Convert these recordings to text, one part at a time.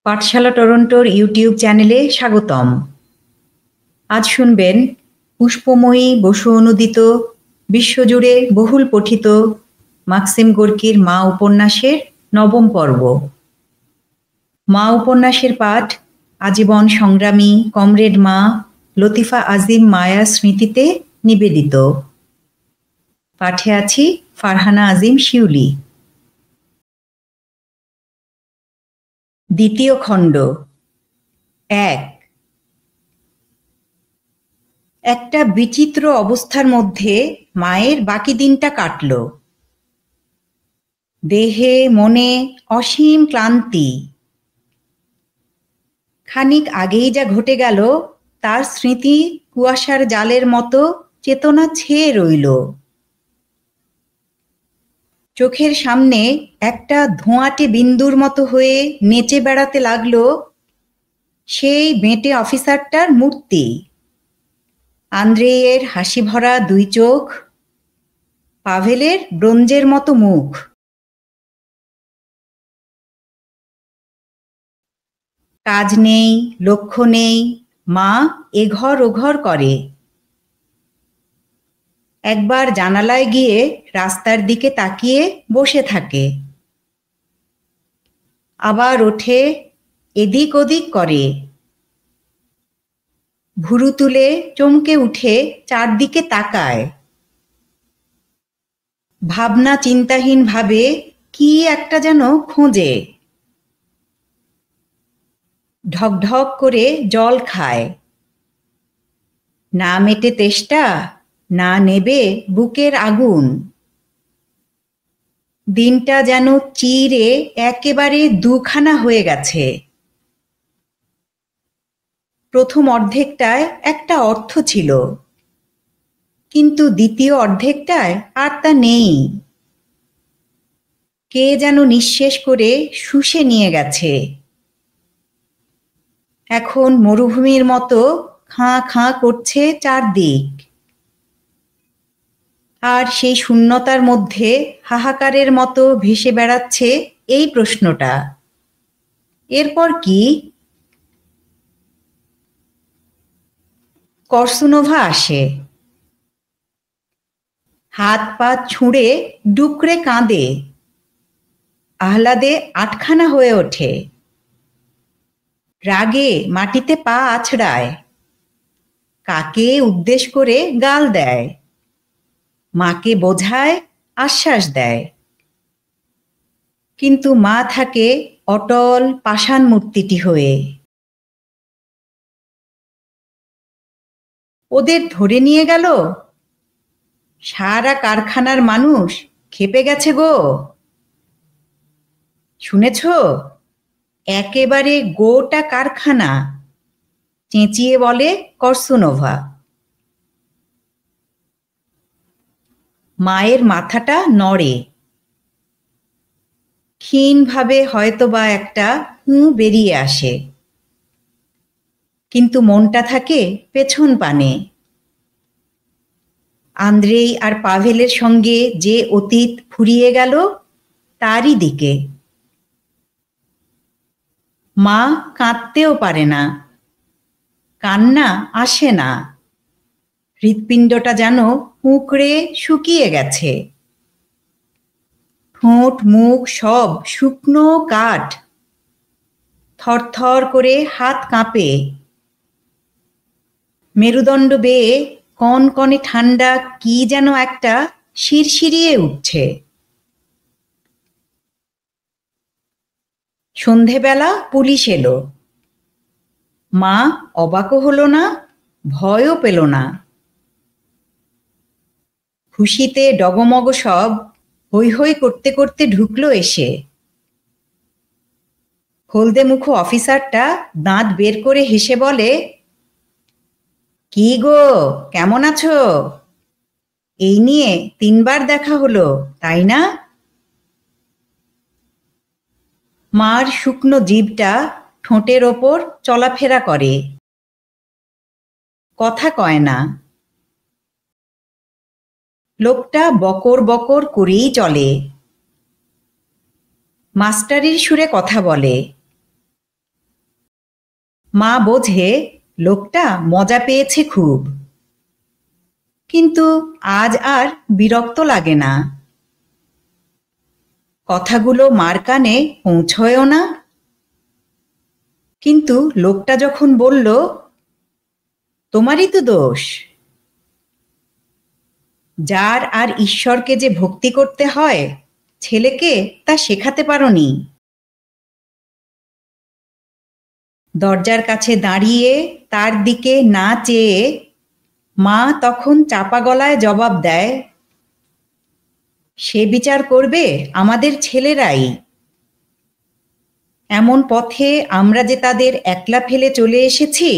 পাঠশালা টরন্টোর YouTube চ্যানেলে স্বাগতম। আজ শুনবেন পুষ্পময়ী বসু অনুদিত বিশ্বজুড়ে বহুল পঠিত মাক্সিম গোর্কির মা উপন্যাসের নবম পর্ব। মা উপন্যাসের পাঠ আজীবন সংগ্রামী কমরেড মা লতিফা আজিম মায়ার স্মৃতিতে নিবেদিত। পাঠে আছি ফারহানা আজিম শিউলি। দ্বিতীয় খণ্ড। একটা বিচিত্র অবস্থার মধ্যে মায়ের বাকি দিনটা কাটল। দেহে মনে অসীম ক্লান্তি। খানিক আগেই যা ঘটে গেল তার স্মৃতি কুয়াশার জালের মতো চেতনা ছেয়ে রইল। চোখের সামনে একটা ধোঁয়াটে বিন্দুর মতো হয়ে নেচে বেড়াতে লাগলো সেই বেঁটে অফিসারটার মূর্তি। আন্দ্রেয়ের হাসি ভরা দুই চোখ, পাভেলের ব্রোঞ্জের মতো মুখ। কাজ নেই, লক্ষ্য নেই, মা এঘর ওঘর করে। একবার জানালায় গিয়ে রাস্তার দিকে তাকিয়ে বসে থাকে, আবার ওঠে, এদিক ওদিক করে। ভুরু তুলে চমকে উঠে চারদিকে তাকায়। ভাবনা চিন্তাহীন ভাবে কি একটা যেন খোঁজে। ঢকঢক করে জল খায়। না মেটে তেষ্টা, না নেবে বুকের আগুন। দিনটা যেন চিরে একেবারে দুখানা হয়ে গেছে। প্রথম অর্ধেকটায় একটা অর্থ ছিল, কিন্তু দ্বিতীয় অর্ধেকটায় আর তা নেই। কে যেন নিঃশেষ করে শুষে নিয়ে গেছে। এখন মরুভূমির মতো খাঁ খাঁ করছে চারদিক। আর সেই শূন্যতার মধ্যে হাহাকারের মতো ভেসে বেড়াচ্ছে এই প্রশ্নটা, এরপর কি? করসুনোভা আসে। হাত পা ছুঁড়ে ডুকরে কাঁদে। আহ্লাদে আটখানা হয়ে ওঠে। রাগে মাটিতে পা আছড়ায়। কাকে উদ্দেশ করে গাল দেয়। মাকে বোঝায়, আশ্বাস দেয়। কিন্তু মা থাকে অটল পাষাণ মূর্তিটি হয়ে। ওদের ধরে নিয়ে গেল? সারা কারখানার মানুষ খেপে গেছে গো। শুনেছ? একেবারে গোটা কারখানা, চেঁচিয়ে বলে করসুনোভা। মায়ের মাথাটা নড়ে। ক্ষীণভাবে হয়তোবা একটা হুঁ বেরিয়ে আসে, কিন্তু মনটা থাকে পেছন পানে। আন্দ্রেই আর পাভেলের সঙ্গে যে অতীত ফুরিয়ে গেল তারই দিকে। মা কাঁদতেও পারে না, কান্না আসে না। হৃৎপিণ্ডটা যেন কুঁকড়ে শুকিয়ে গেছে। ঠোঁট মুখ সব শুকনো কাঠ। থরথর করে হাত কাঁপে। মেরুদণ্ড বেয়ে কনকনে ঠান্ডা কি যেন একটা শিরশিরিয়ে উঠছে। সন্ধেবেলা পুলিশ এলো। মা অবাকও হলো না, ভয়ও পেল না। খুশিতে ডগমগ সব হৈ হৈ করতে করতে ঢুকলো এসে। হলদে মুখ অফিসারটা দাঁত বের করে হেসে বলে, কি গো, কেমন আছো? এই নিয়ে 3 বার দেখা হলো, তাই না? মার শুকনো জিভটা ঠোঁটের ওপর চলাফেরা করে, কথা কয় না। লোকটা বকর বকর করেই চলে। মাস্টারির সুরে কথা বলে। মা বোঝে লোকটা মজা পেয়েছে খুব, কিন্তু আজ আর বিরক্ত লাগে না। কথাগুলো মার কানে পৌঁছয়ও না। কিন্তু লোকটা যখন বলল, তোমারই তো দোষ, যার আর ঈশ্বরকে যে ভক্তি করতে হয় ছেলেকে তা শেখাতে পারোনি। দরজার কাছে দাঁড়িয়ে তার দিকে না চেয়ে মা তখন চাপা গলায় জবাব দেয়, সে বিচার করবে আমাদের ছেলেরাই। এমন পথে আমরা যে তাদের একলা ফেলে চলে এসেছি,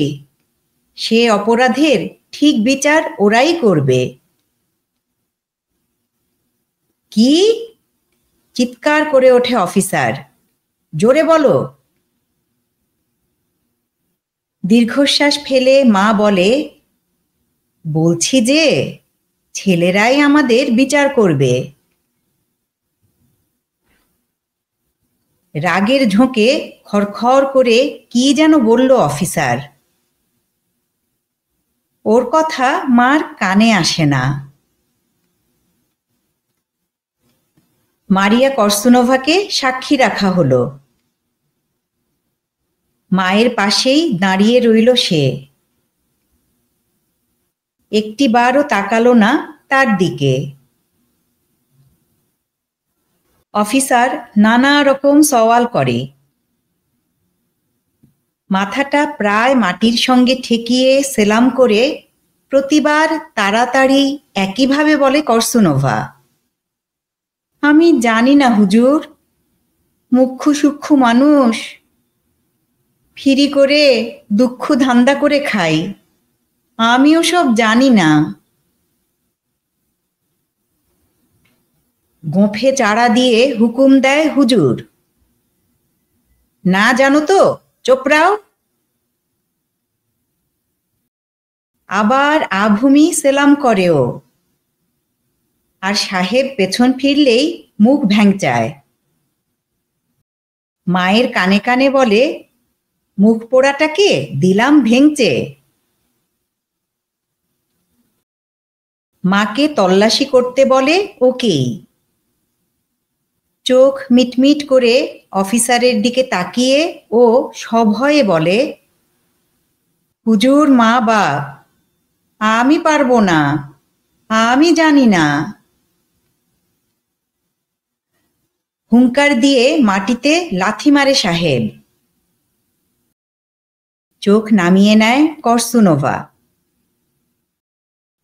সে অপরাধের ঠিক বিচার ওরাই করবে। কি? চিৎকার করে ওঠে অফিসার, জোরে বলো। দীর্ঘশ্বাস ফেলে মা বলে, বলছি যে ছেলেরাই আমাদের বিচার করবে। রাগের ঝোঁকে খড়খড় করে কি যেন বলল অফিসার। ওর কথা মার কানে আসে না। মারিয়া কর্সুনোভাকে সাক্ষী রাখা হলো। মায়ের পাশেই দাঁড়িয়ে রইল সে। একটিবারও তাকালো না তার দিকে। অফিসার নানা রকম সওয়াল করে। মাথাটা প্রায় মাটির সঙ্গে ঠেকিয়ে সেলাম করে প্রতিবার তাড়াতাড়ি একইভাবে বলে কর্সুনোভা, আমি জানি না হুজুর, মুখ্যু সূক্ষ্ম মানুষ, ফিরি করে দুঃখ ধান্দা করে খাই, আমিও সব জানি না। গোঁফে চাড়া দিয়ে হুকুম দেয় হুজুর, না জানো তো চোপড়াও। আবার আভূমি সেলাম করে ও, আর সাহেব পেছন ফিরলেই মুখ ভ্যাংচায়। মায়ের কানে কানে বলে, মুখ পোড়াটাকে দিলাম ভেঙচে। মাকে তল্লাশি করতে বলে ওকেই। চোখ মিটমিট করে অফিসারের দিকে তাকিয়ে ও সভয়ে বলে, হুজুর মা বাপ, আমি পারবো না, আমি জানি না। হুঙ্কার দিয়ে মাটিতে লাথি মারে সাহেব। চোখ নামিয়ে নেয় কর্সুনোভা।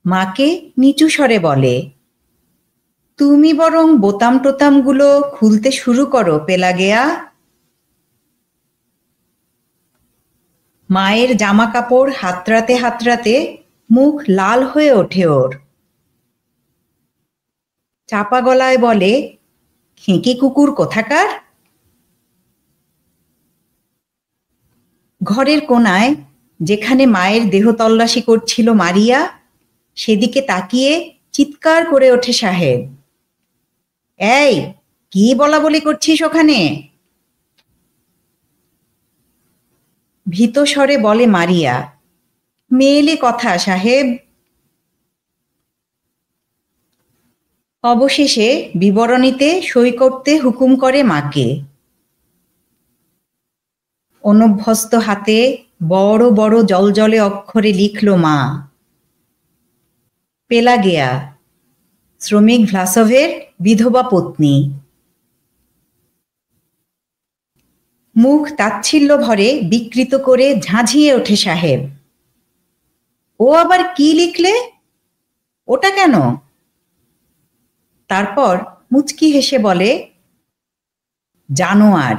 মাকে নিচু স্বরে বলে, তুমি বরং বোতাম টোতামগুলো খুলতে শুরু করো পেলাগেয়া। মায়ের জামা কাপড় হাতড়াতে হাতড়াতে মুখ লাল হয়ে ওঠে ওর। চাপা গলায় বলে, খেঁকি কুকুর কোথাকার। ঘরের কোনায় যেখানে মায়ের দেহ তল্লাশি করছিল মারিয়া, সেদিকে তাকিয়ে চিৎকার করে ওঠে সাহেব, এই কি বলা বলি করছিস ওখানে? ভীত স্বরে বলে মারিয়া, মেয়েলি কথা সাহেব। অবশেষে বিবরণীতে সই করতে হুকুম করে মাকে। অনভ্যস্ত হাতে বড় বড় জলজলে অক্ষরে লিখল মা, পেলাগেয়া, শ্রমিক ভ্লাসভের বিধবা পত্নী। মুখ তাচ্ছিল্য ভরে বিকৃত করে ঝাঁঝিয়ে ওঠে সাহেব, ও আবার কি লিখলে? ওটা কেন? তারপর মুচকি হেসে বলে, জানোয়ার।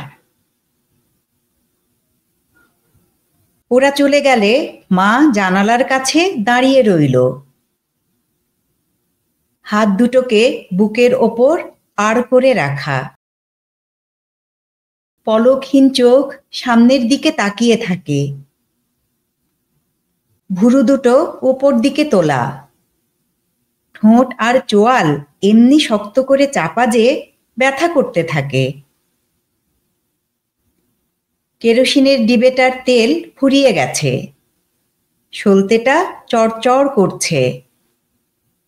ওরা চলে গেলে মা জানালার কাছে দাঁড়িয়ে রইল, হাত দুটোকে বুকের ওপর আড় করে রাখা। পলকহীন চোখ সামনের দিকে তাকিয়ে থাকে। ভুরু দুটো ওপর দিকে তোলা, ঠোঁট আর চোয়াল এমনি শক্ত করে চাপা যে ব্যথা করতে থাকে। কেরোসিনের ডিবেটার তেল ফুরিয়ে গেছে। সলতেটা চড়চড় করছে,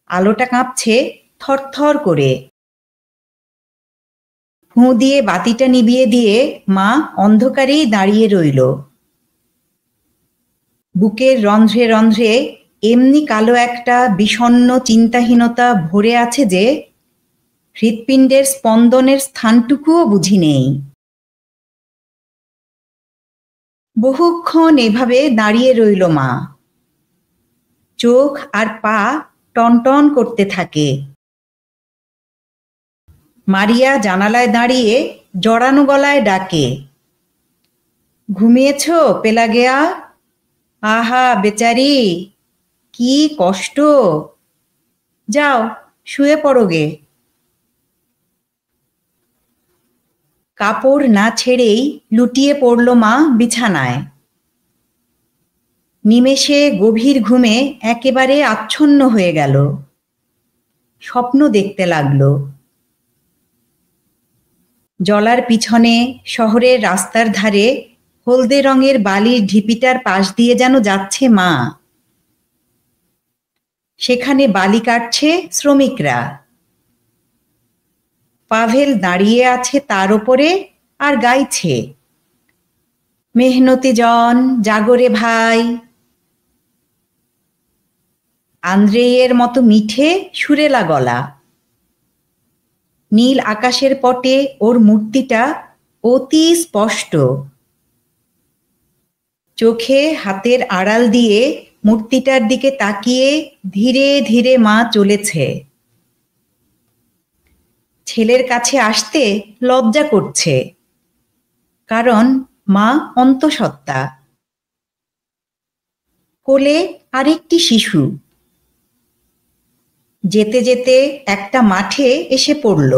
আলোটা কাঁপছে থরথর করে। ফুঁ দিয়ে বাতিটা নিভিয়ে দিয়ে মা অন্ধকারেই দাঁড়িয়ে রইল। বুকের রন্ধ্রে রন্ধ্রে এমনি কালো একটা বিষণ্ণ চিন্তাহীনতা ভরে আছে যে হৃৎপিণ্ডের স্পন্দনের স্থানটুকুও বুঝি নেই। বহুক্ষণ এভাবে দাঁড়িয়ে রইল মা। চোখ আর পা টনটন করতে থাকে। মারিয়া জানালায় দাঁড়িয়ে জড়ানো গলায় ডাকে, ঘুমিয়েছ পেলাগেয়া? আহা বেচারি, কি কষ্ট! যাও শুয়ে পড়োগে। কাপড় না ছেড়েই লুটিয়ে পড়ল মা বিছানায়। নিমেষে গভীর ঘুমে একেবারে আচ্ছন্ন হয়ে গেল। স্বপ্ন দেখতে লাগল। জলার পিছনে শহরের রাস্তার ধারে হলদে রঙের বালির ঢিপিটার পাশ দিয়ে যেন যাচ্ছে মা। সেখানে বালি কাটছে শ্রমিকরা। পাভেল দাঁড়িয়ে আছে তার ওপরে আর গাইছে, মেহনতি জন জাগরে ভাই। আন্দ্রেয়ের মতো মিঠে সুরেলা গলা। নীল আকাশের পটে ওর মূর্তিটা অতি স্পষ্ট। চোখে হাতের আড়াল দিয়ে মূর্তিটার দিকে তাকিয়ে ধীরে ধীরে মা চলেছে। ছেলের কাছে আসতে লজ্জা করছে, কারণ মা অন্তঃসত্ত্বা। কোলে আরেকটি শিশু। যেতে যেতে একটা মাঠে এসে পড়ল।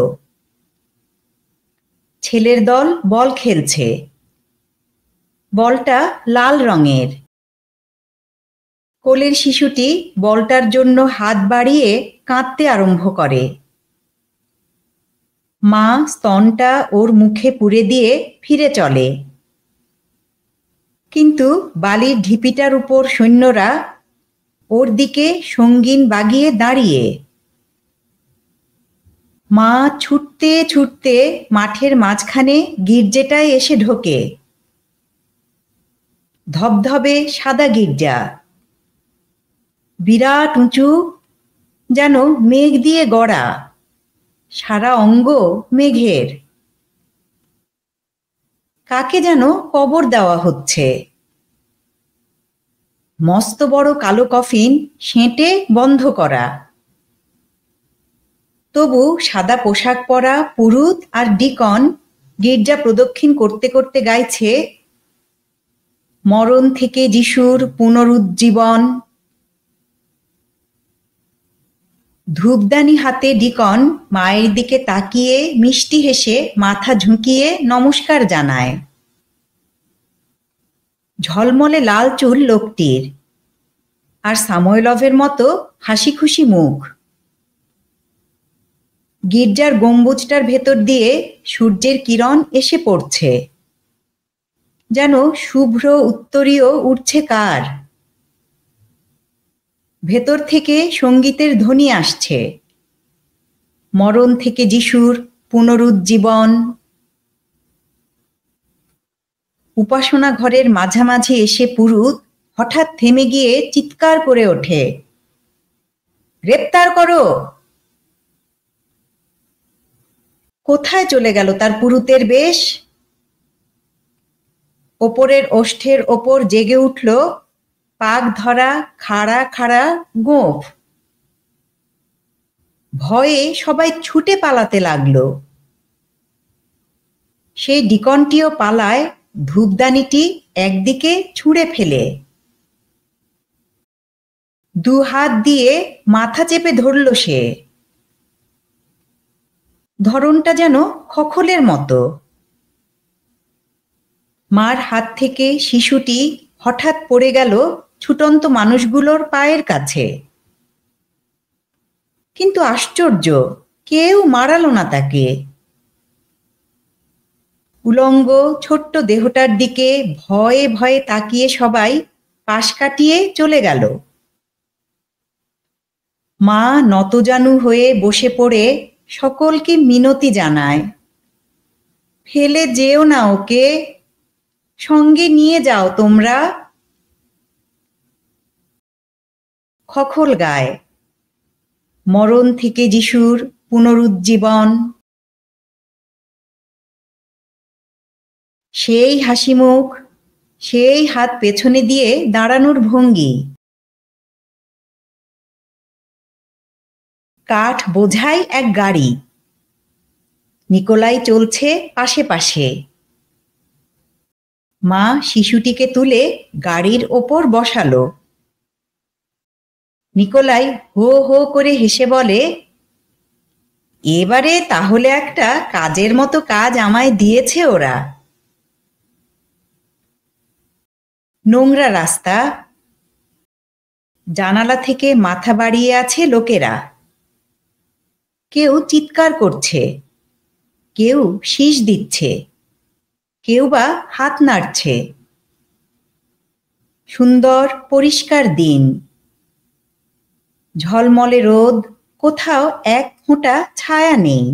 ছেলের দল বল খেলছে। বলটা লাল রঙের। কোলের শিশুটি বলটার জন্য হাত বাড়িয়ে কাঁদতে আরম্ভ করে। মা স্তনটা ওর মুখে পুরে দিয়ে ফিরে চলে। কিন্তু বালির ঢিপিটার উপর সৈন্যরা ওর দিকে সঙ্গীন বাগিয়ে দাঁড়িয়ে। মা ছুটতে ছুটতে মাঠের মাঝখানে গির্জেটায় এসে ঢোকে। ধবধবে সাদা গির্জা, বিরাট উঁচু, যেন মেঘ দিয়ে গড়া, সারা অঙ্গ মেঘের। কাকে যেন কবর দেওয়া হচ্ছে। মস্ত বড় কালো কফিন সেঁটে বন্ধ করা। তবু সাদা পোশাক পরা পুরুত আর ডিকন গির্জা প্রদক্ষিণ করতে করতে গাইছে, মরণ থেকে যিশুর পুনরুজ্জীবন। ধূপদানি হাতে ডিকন মায়ের দিকে তাকিয়ে মিষ্টি হেসে মাথা ঝুঁকিয়ে নমস্কার জানায়। ঝলমলে লাল চুল লোকটির, আর সামোয়েলভের মতো হাসি খুশি মুখ। গির্জার গম্বুজটার ভেতর দিয়ে সূর্যের কিরণ এসে পড়ছে, যেন শুভ্র উত্তরীয় উঠছে কার। ভেতর থেকে সঙ্গীতের ধ্বনি আসছে, মরণ থেকে যিশুর পুনরুজ্জীবন। উপাসনা ঘরের মাঝামাঝি এসে পুরুত হঠাৎ থেমে গিয়ে চিৎকার করে ওঠে, গ্রেপ্তার করো! কোথায় চলে গেল তার পুরুতের বেশ? ওপরের ওষ্ঠের ওপর জেগে উঠল পাক ধরা খাড়া খাড়া গোঁফ। ভয়ে সবাই ছুটে পালাতে লাগলো। সেই ডিকনটিও পালায় ধূপদানিটি একদিকে ছুঁড়ে ফেলে। দু হাত দিয়ে মাথা চেপে ধরল সে। ধরনটা যেন খখলের মতো। মার হাত থেকে শিশুটি হঠাৎ পড়ে গেল ছুটন্ত মানুষগুলোর পায়ের কাছে। কিন্তু আশ্চর্য, কেউ মারালো না তাকে। উলঙ্গ ছোট্ট দেহটার দিকে ভয়ে ভয়ে তাকিয়ে সবাই পাশ কাটিয়ে চলে গেল। মা নতজানু হয়ে বসে পড়ে সকলকে মিনতি জানায়, ফেলে যেও না ওকে, সঙ্গে নিয়ে যাও তোমরা। খখল গায়, মরণ থেকে যিশুর পুনরুজ্জীবন। সেই হাসিমুখ, সেই হাত পেছনে দিয়ে দাঁড়ানোর ভঙ্গি। কাঠ বোঝাই এক গাড়ি, নিকোলাই চলছে পাশে পাশে। মা শিশুটিকে তুলে গাড়ির ওপর বসালো। নিকোলাই হো হো করে হেসে বলে, এবারে তাহলে একটা কাজের মতো কাজ আমায় দিয়েছে ওরা। নোংরা রাস্তা, জানালা থেকে মাথা বাড়িয়ে আছে লোকেরা। কেউ চিৎকার করছে, কেউ শীষ দিচ্ছে, কেউ বা হাত নাড়ছে। সুন্দর পরিষ্কার দিন, ঝলমলে রোদ, কোথাও এক ফোঁটা ছায়া নেই।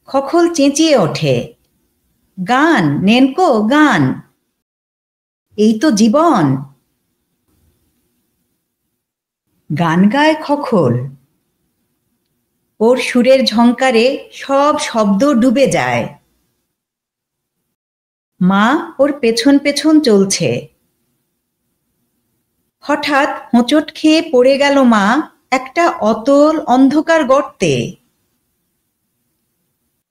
খখল চেঁচিয়ে ওঠে, গান নেনকো গান, এই তো জীবন। গান গায় খখল, ওর সুরের ঝংকারে সব শব্দ ডুবে যায়। মা ওর পেছন পেছন চলছে। হঠাৎ হোঁচট খেয়ে পড়ে গেল মা একটা অতল অন্ধকার গর্তে।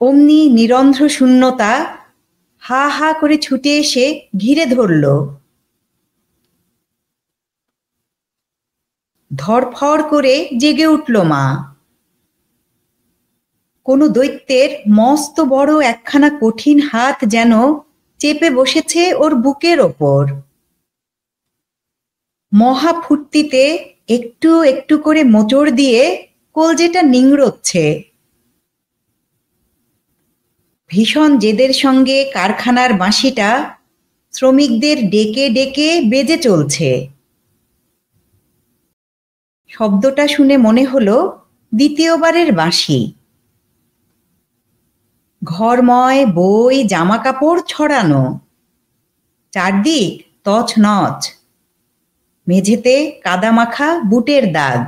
অমনি নিরন্ধ্র শূন্যতা হা হা করে ছুটে এসে ঘিরে ধরল। ধড়ফড় করে জেগে উঠল মা। কোনো দৈত্যের মস্ত বড় একখানা কঠিন হাত যেন চেপে বসেছে ওর বুকের ওপর। মহা ফুর্তিতে একটু একটু করে মোচড় দিয়ে কলজেটা নিংড়োচ্ছে। ভীষণ জেদের সঙ্গে কারখানার বাঁশিটা শ্রমিকদের ডেকে ডেকে বেজে চলছে। শব্দটা শুনে মনে হলো দ্বিতীয়বারের বাঁশি। ঘরময় বই জামা কাপড় ছড়ানো, চারদিক তছনছ, মেঝেতে কাদামাখা বুটের দাগ।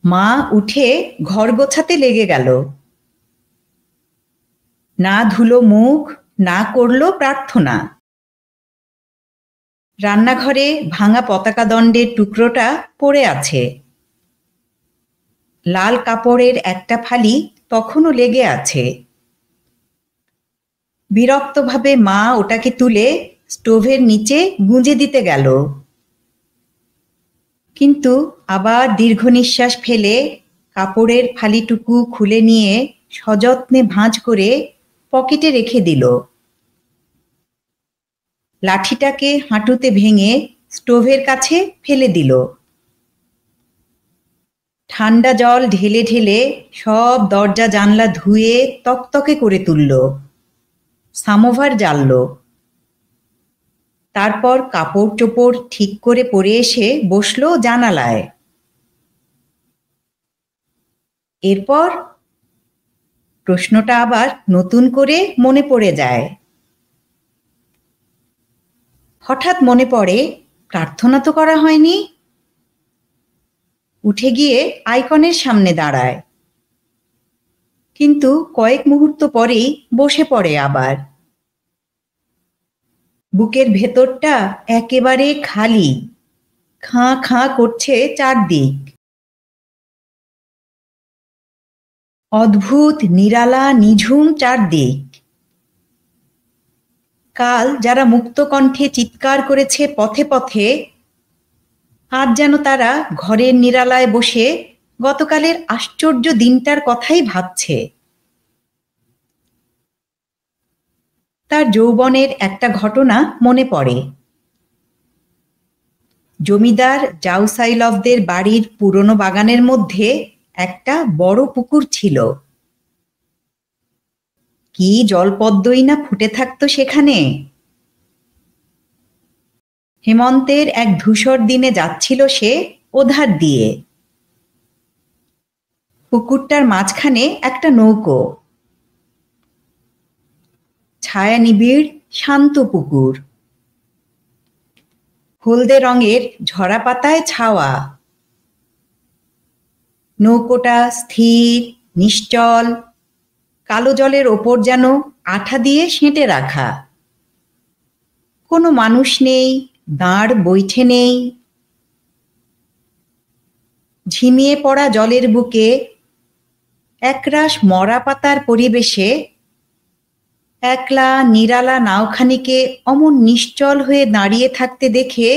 মা উঠে ঘর গোছাতে লেগে গেল। না ধুলো মুখ, না করলো প্রার্থনা। রান্নাঘরে ভাঙা পতাকা দণ্ডের টুকরোটা পড়ে আছে। লাল কাপড়ের একটা ফালি তখনও লেগে আছে। বিরক্তভাবে মা ওটাকে তুলে স্টোভের নিচে গুঁজে দিতে গেল, কিন্তু আবার দীর্ঘ নিঃশ্বাস ফেলে কাপড়ের ফালিটুকু খুলে নিয়ে সযত্নে ভাঁজ করে পকেটে রেখে দিল। লাঠিটাকে হাঁটুতে ভেঙে স্টোভের কাছে ফেলে দিল। ঠান্ডা জল ঢেলে ঢেলে সব দরজা জানলা ধুয়ে তকতকে করে তুলল। সামোভার জ্বালল। তারপর কাপড় চোপড় ঠিক করে পরে এসে বসলো জানালায়। এরপর প্রশ্নটা আবার নতুন করে মনে পড়ে যায়। হঠাৎ মনে পড়ে, প্রার্থনা তো করা হয়নি। উঠে গিয়ে আইকনের সামনে দাঁড়ায়, কিন্তু কয়েক মুহূর্ত পরেই বসে পড়ে আবার। বুকের ভেতরটা একেবারে খালি, খাঁ খাঁ করছে চারদিক। অদ্ভুত নিরালা নিঝুম চারদিক। কাল যারা মুক্ত কণ্ঠে চিৎকার করেছে পথে পথে, আজ যেন তারা ঘরের নিরালায় বসে গতকালের আশ্চর্য দিনটার কথাই ভাবছে। তার যৌবনের একটা ঘটনা মনে পড়ে। জমিদার জাউসাইলভদের বাড়ির পুরনো বাগানের মধ্যে একটা বড় পুকুর ছিল। কি জলপদ্মই না ফুটে থাকতো সেখানে। হেমন্তের এক ধূসর দিনে যাচ্ছিল সে ওধার দিয়ে। পুকুরটার মাঝখানে একটা নৌকো। ছায়া নিবিড় শান্ত পুকুর। হলদে রঙের ঝরা পাতায় ছাওয়া। নৌকোটা স্থির, নিশ্চল, কালো জলের ওপর যেন আঠা দিয়ে সেঁটে রাখা। কোনো মানুষ নেই, দাঁড় বৈঠে নেই। ঝিমিয়ে পড়া জলের বুকে একরাশ মরা পাতার পরিবেশে একলা নিরালা নাওখানিকে অমন নিশ্চল হয়ে দাঁড়িয়ে থাকতে দেখে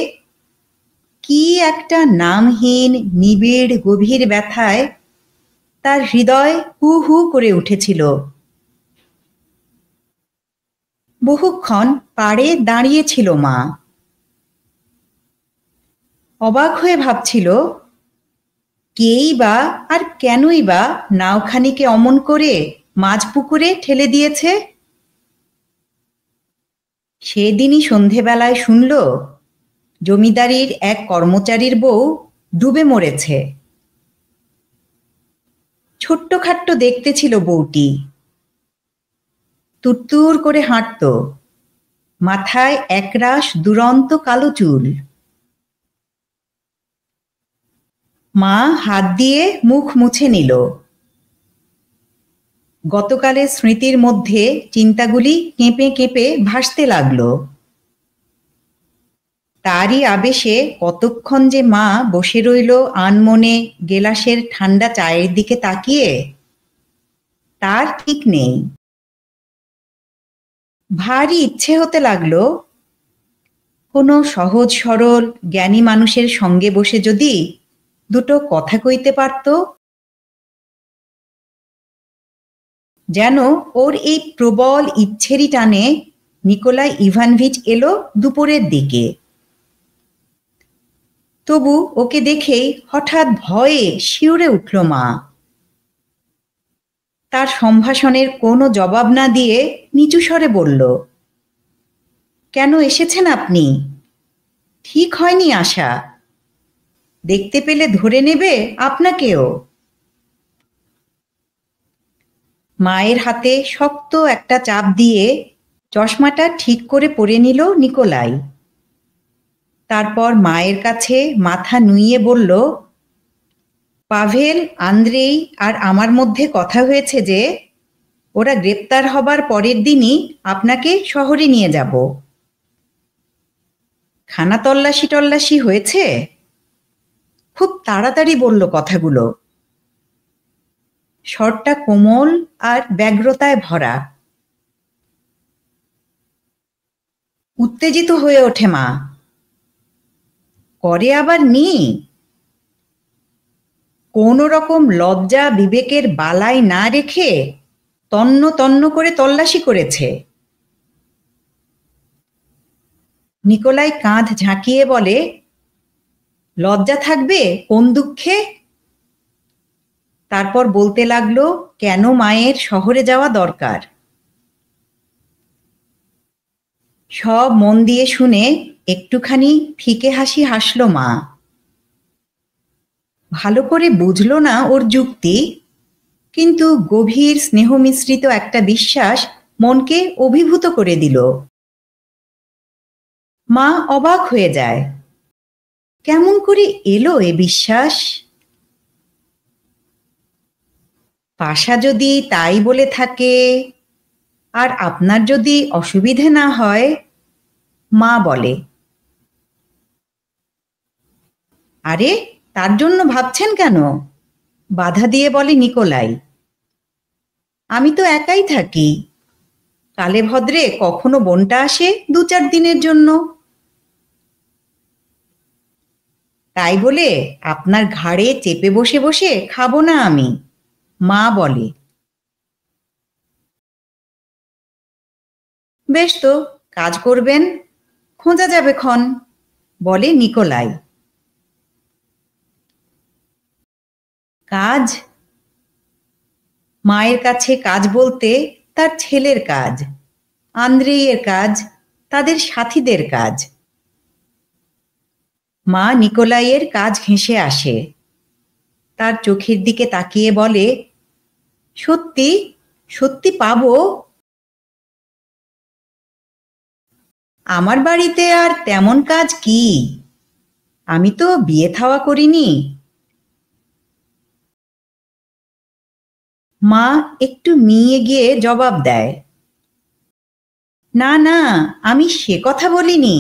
কি একটা নামহীন নিবিড় গভীর ব্যথায় তার হৃদয় হু হু করে উঠেছিল। বহুক্ষণ পাড়ে দাঁড়িয়েছিল মা। অবাক হয়ে ভাবছিল, কেই বা আর কেনই বা নাওখানিকে অমন করে মাঝ পুকুরে ঠেলে দিয়েছে। সেদিনই সন্ধেবেলায় শুনল জমিদারির এক কর্মচারীর বউ ডুবে মরেছে। ছোট্টখাট্ট দেখতে ছিল বউটি। তুরতুর করে হাঁটত, মাথায় একরাশ দুরন্ত কালো চুল। মা হাত দিয়ে মুখ মুছে নিল। গতকালের স্মৃতির মধ্যে চিন্তাগুলি কেঁপে কেঁপে ভাসতে লাগল। তারই আবেশে কতক্ষণ যে মা বসে রইল আনমনে গেলাসের ঠান্ডা চায়ের দিকে তাকিয়ে, তার ঠিক নেই। ভারী ইচ্ছে হতে লাগলো কোনো সহজ সরল জ্ঞানী মানুষের সঙ্গে বসে যদি দুটো কথা কইতে পারত। যেন ওর এই প্রবল ইচ্ছেরই টানে নিকোলাই ইভানভিচ এলো দুপুরের দিকে। তবু ওকে দেখেই হঠাৎ ভয়ে শিউরে উঠল মা। তার সম্ভাষণের কোনো জবাব না দিয়ে নিচু স্বরে বলল, কেন এসেছেন আপনি? ঠিক হয়নি আসা। দেখতে পেলে ধরে নেবে আপনাকেও। মায়ের হাতে শক্ত একটা চাপ দিয়ে চশমাটা ঠিক করে পরে নিল নিকোলাই। তারপর মায়ের কাছে মাথা নুইয়ে বলল, পাভেল, আন্দ্রেই আর আমার মধ্যে কথা হয়েছে যে ওরা গ্রেপ্তার হবার পরের দিনই আপনাকে শহরে নিয়ে যাব। খানা তল্লাশি টল্লাশি হয়েছে? খুব তাড়াতাড়ি বলল কথাগুলো। স্বরটা কোমল আর ব্যগ্রতায় ভরা। উত্তেজিত হয়ে ওঠে মা। করে আবার নি। কোনো রকম লজ্জা বিবেকের বালাই না রেখে তন্ন তন্ন করে তল্লাশি করেছে। নিকোলাই কাঁধ ঝাঁকিয়ে বলে, লজ্জা থাকবে কোন দুঃখে? তারপর বলতে লাগলো কেন মায়ের শহরে যাওয়া দরকার। সব মন দিয়ে শুনে একটুখানি ফিকে হাসি হাসল মা। ভালো করে বুঝল না ওর যুক্তি, কিন্তু গভীর স্নেহ মিশ্রিত একটা বিশ্বাস মনকে অভিভূত করে দিল। মা অবাক হয়ে যায়, কেমন করে এলো এ বিশ্বাস? পাশা যদি তাই বলে থাকে আর আপনার যদি অসুবিধে না হয়, মা বলে। আরে, তার জন্য ভাবছেন কেন? বাধা দিয়ে বলে নিকোলাই। আমি তো একাই থাকি। কালে ভদ্রে কখনো বোনটা আসে 2-4 দিনের জন্য। তাই বলে আপনার ঘাড়ে চেপে বসে বসে খাবো না আমি, মা বলে। বেশ তো, কাজ করবেন, খোঁজা যাবে ক্ষণ, বলে নিকোলাই। কাজ মায়ের কাছে কাজ বলতে তার ছেলের কাজ, আন্দ্রেইয়ের কাজ, তাদের সাথীদের কাজ। মা নিকোলাইয়ের কাজ ঘেঁষে আসে, তার চোখের দিকে তাকিয়ে বলে, সত্যি সত্যি পাবো? আমার বাড়িতে আর তেমন কাজ কি, আমি তো বিয়ে থাওয়া করিনি। মা একটু মিয়ে গিয়ে জবাব দেয়, না না, আমি সে কথা বলিনি,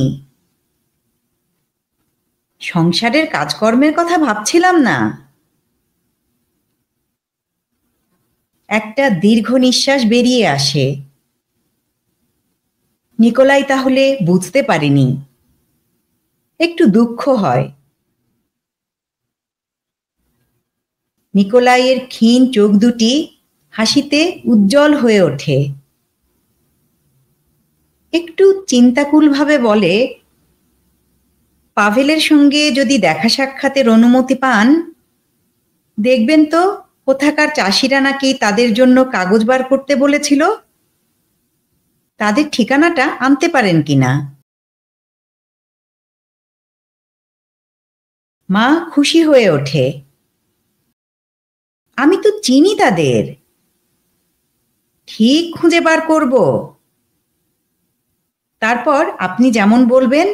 সংসারের কাজকর্মের কথা ভাবছিলাম না। একটা দীর্ঘ নিঃশ্বাস বেরিয়ে আসে। নিকোলাই তাহলে বুঝতে পারেনি, একটু দুঃখ হয়। নিকোলাইয়ের ক্ষীণ চোখ দুটি হাসিতে উজ্জ্বল হয়ে ওঠে। একটু চিন্তাকুলভাবে বলে, পাভেলের সঙ্গে যদি দেখা সাক্ষাতের অনুমতি পান, দেখবেন তো কোথাকার চাষিরা নাকি তাদের জন্য কাগজ বার করতে বলেছিল, তাদের ঠিকানাটা আনতে পারেন কিনা। মা খুশি হয়ে ওঠে, আমি তো চিনি তাদের, ঠিক খুঁজে বার করব। তারপর আপনি যেমন বলবেন,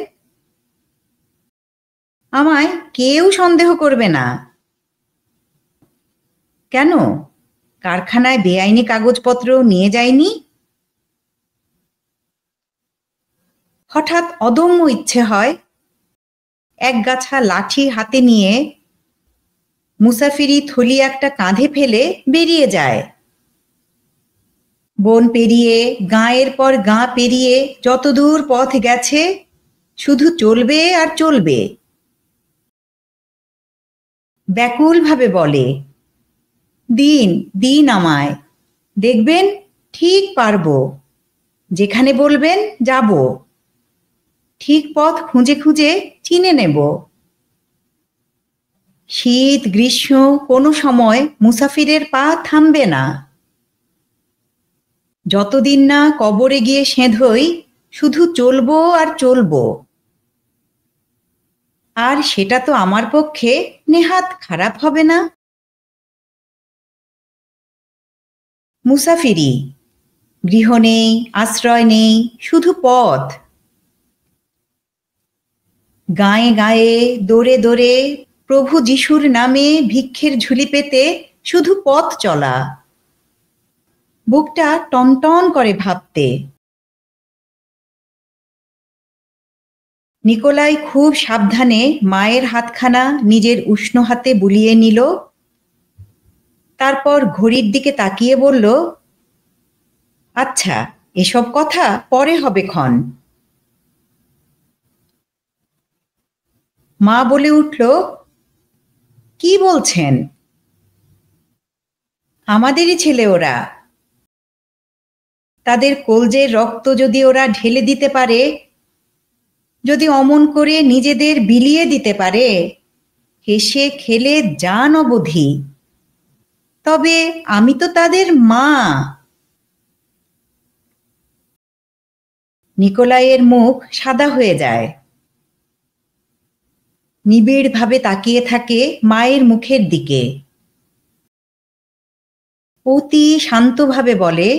আমায় কেউ সন্দেহ করবে না। কেন, কারখানায় বেআইনি কাগজপত্র নিয়ে যায়নি? হঠাৎ অদম্য ইচ্ছে হয় একগাছা লাঠি হাতে নিয়ে মুসাফিরি থলি একটা কাঁধে ফেলে বেরিয়ে যায়। বন পেরিয়ে, গাঁয়ের পর গাঁ পেরিয়ে যতদূর পথ গেছে শুধু চলবে আর চলবে। ব্যাকুলভাবে বলে, দিন দিন আমায়, দেখবেন ঠিক পারবো, যেখানে বলবেন যাব, ঠিক পথ খুঁজে খুঁজে চিনে নেব। শীত গ্রীষ্ম কোনো সময় মুসাফিরের পা থামবে না। যতদিন না কবরে গিয়ে সেঁধোই, শুধু চলবো আর চলবো। আর সেটা তো আমার পক্ষে নেহাত খারাপ হবে না। মুসাফিরি, গৃহ নেই, আশ্রয় নেই, শুধু পথ। গায়ে গায়ে, দোরে দোরে প্রভু যিশুর নামে ভিক্ষের ঝুলি পেতে শুধু পথ চলা। বুকটা টনটন করে ভাবতে। নিকোলাই খুব সাবধানে মায়ের হাতখানা নিজের উষ্ণ হাতে বুলিয়ে নিল, তারপর ঘড়ির দিকে তাকিয়ে বলল, আচ্ছা, এসব কথা পরে হবে ক্ষণ। মা বলে উঠল, কি বলছেন? আমাদেরই ছেলে ওরা, তাদের কলজের রক্ত যদি ওরা ঢেলে দিতে পারে, যদি অমন করে নিজেদের বিলিয়ে দিতে পারে, হেসে খেলে জান অবধি, তবে আমি তো তাদের মা। নিকোলাইয়ের মুখ সাদা হয়ে যায়। নিবিড়ভাবে তাকিয়ে থাকে মায়ের মুখের দিকে। অতি শান্তভাবে বলে,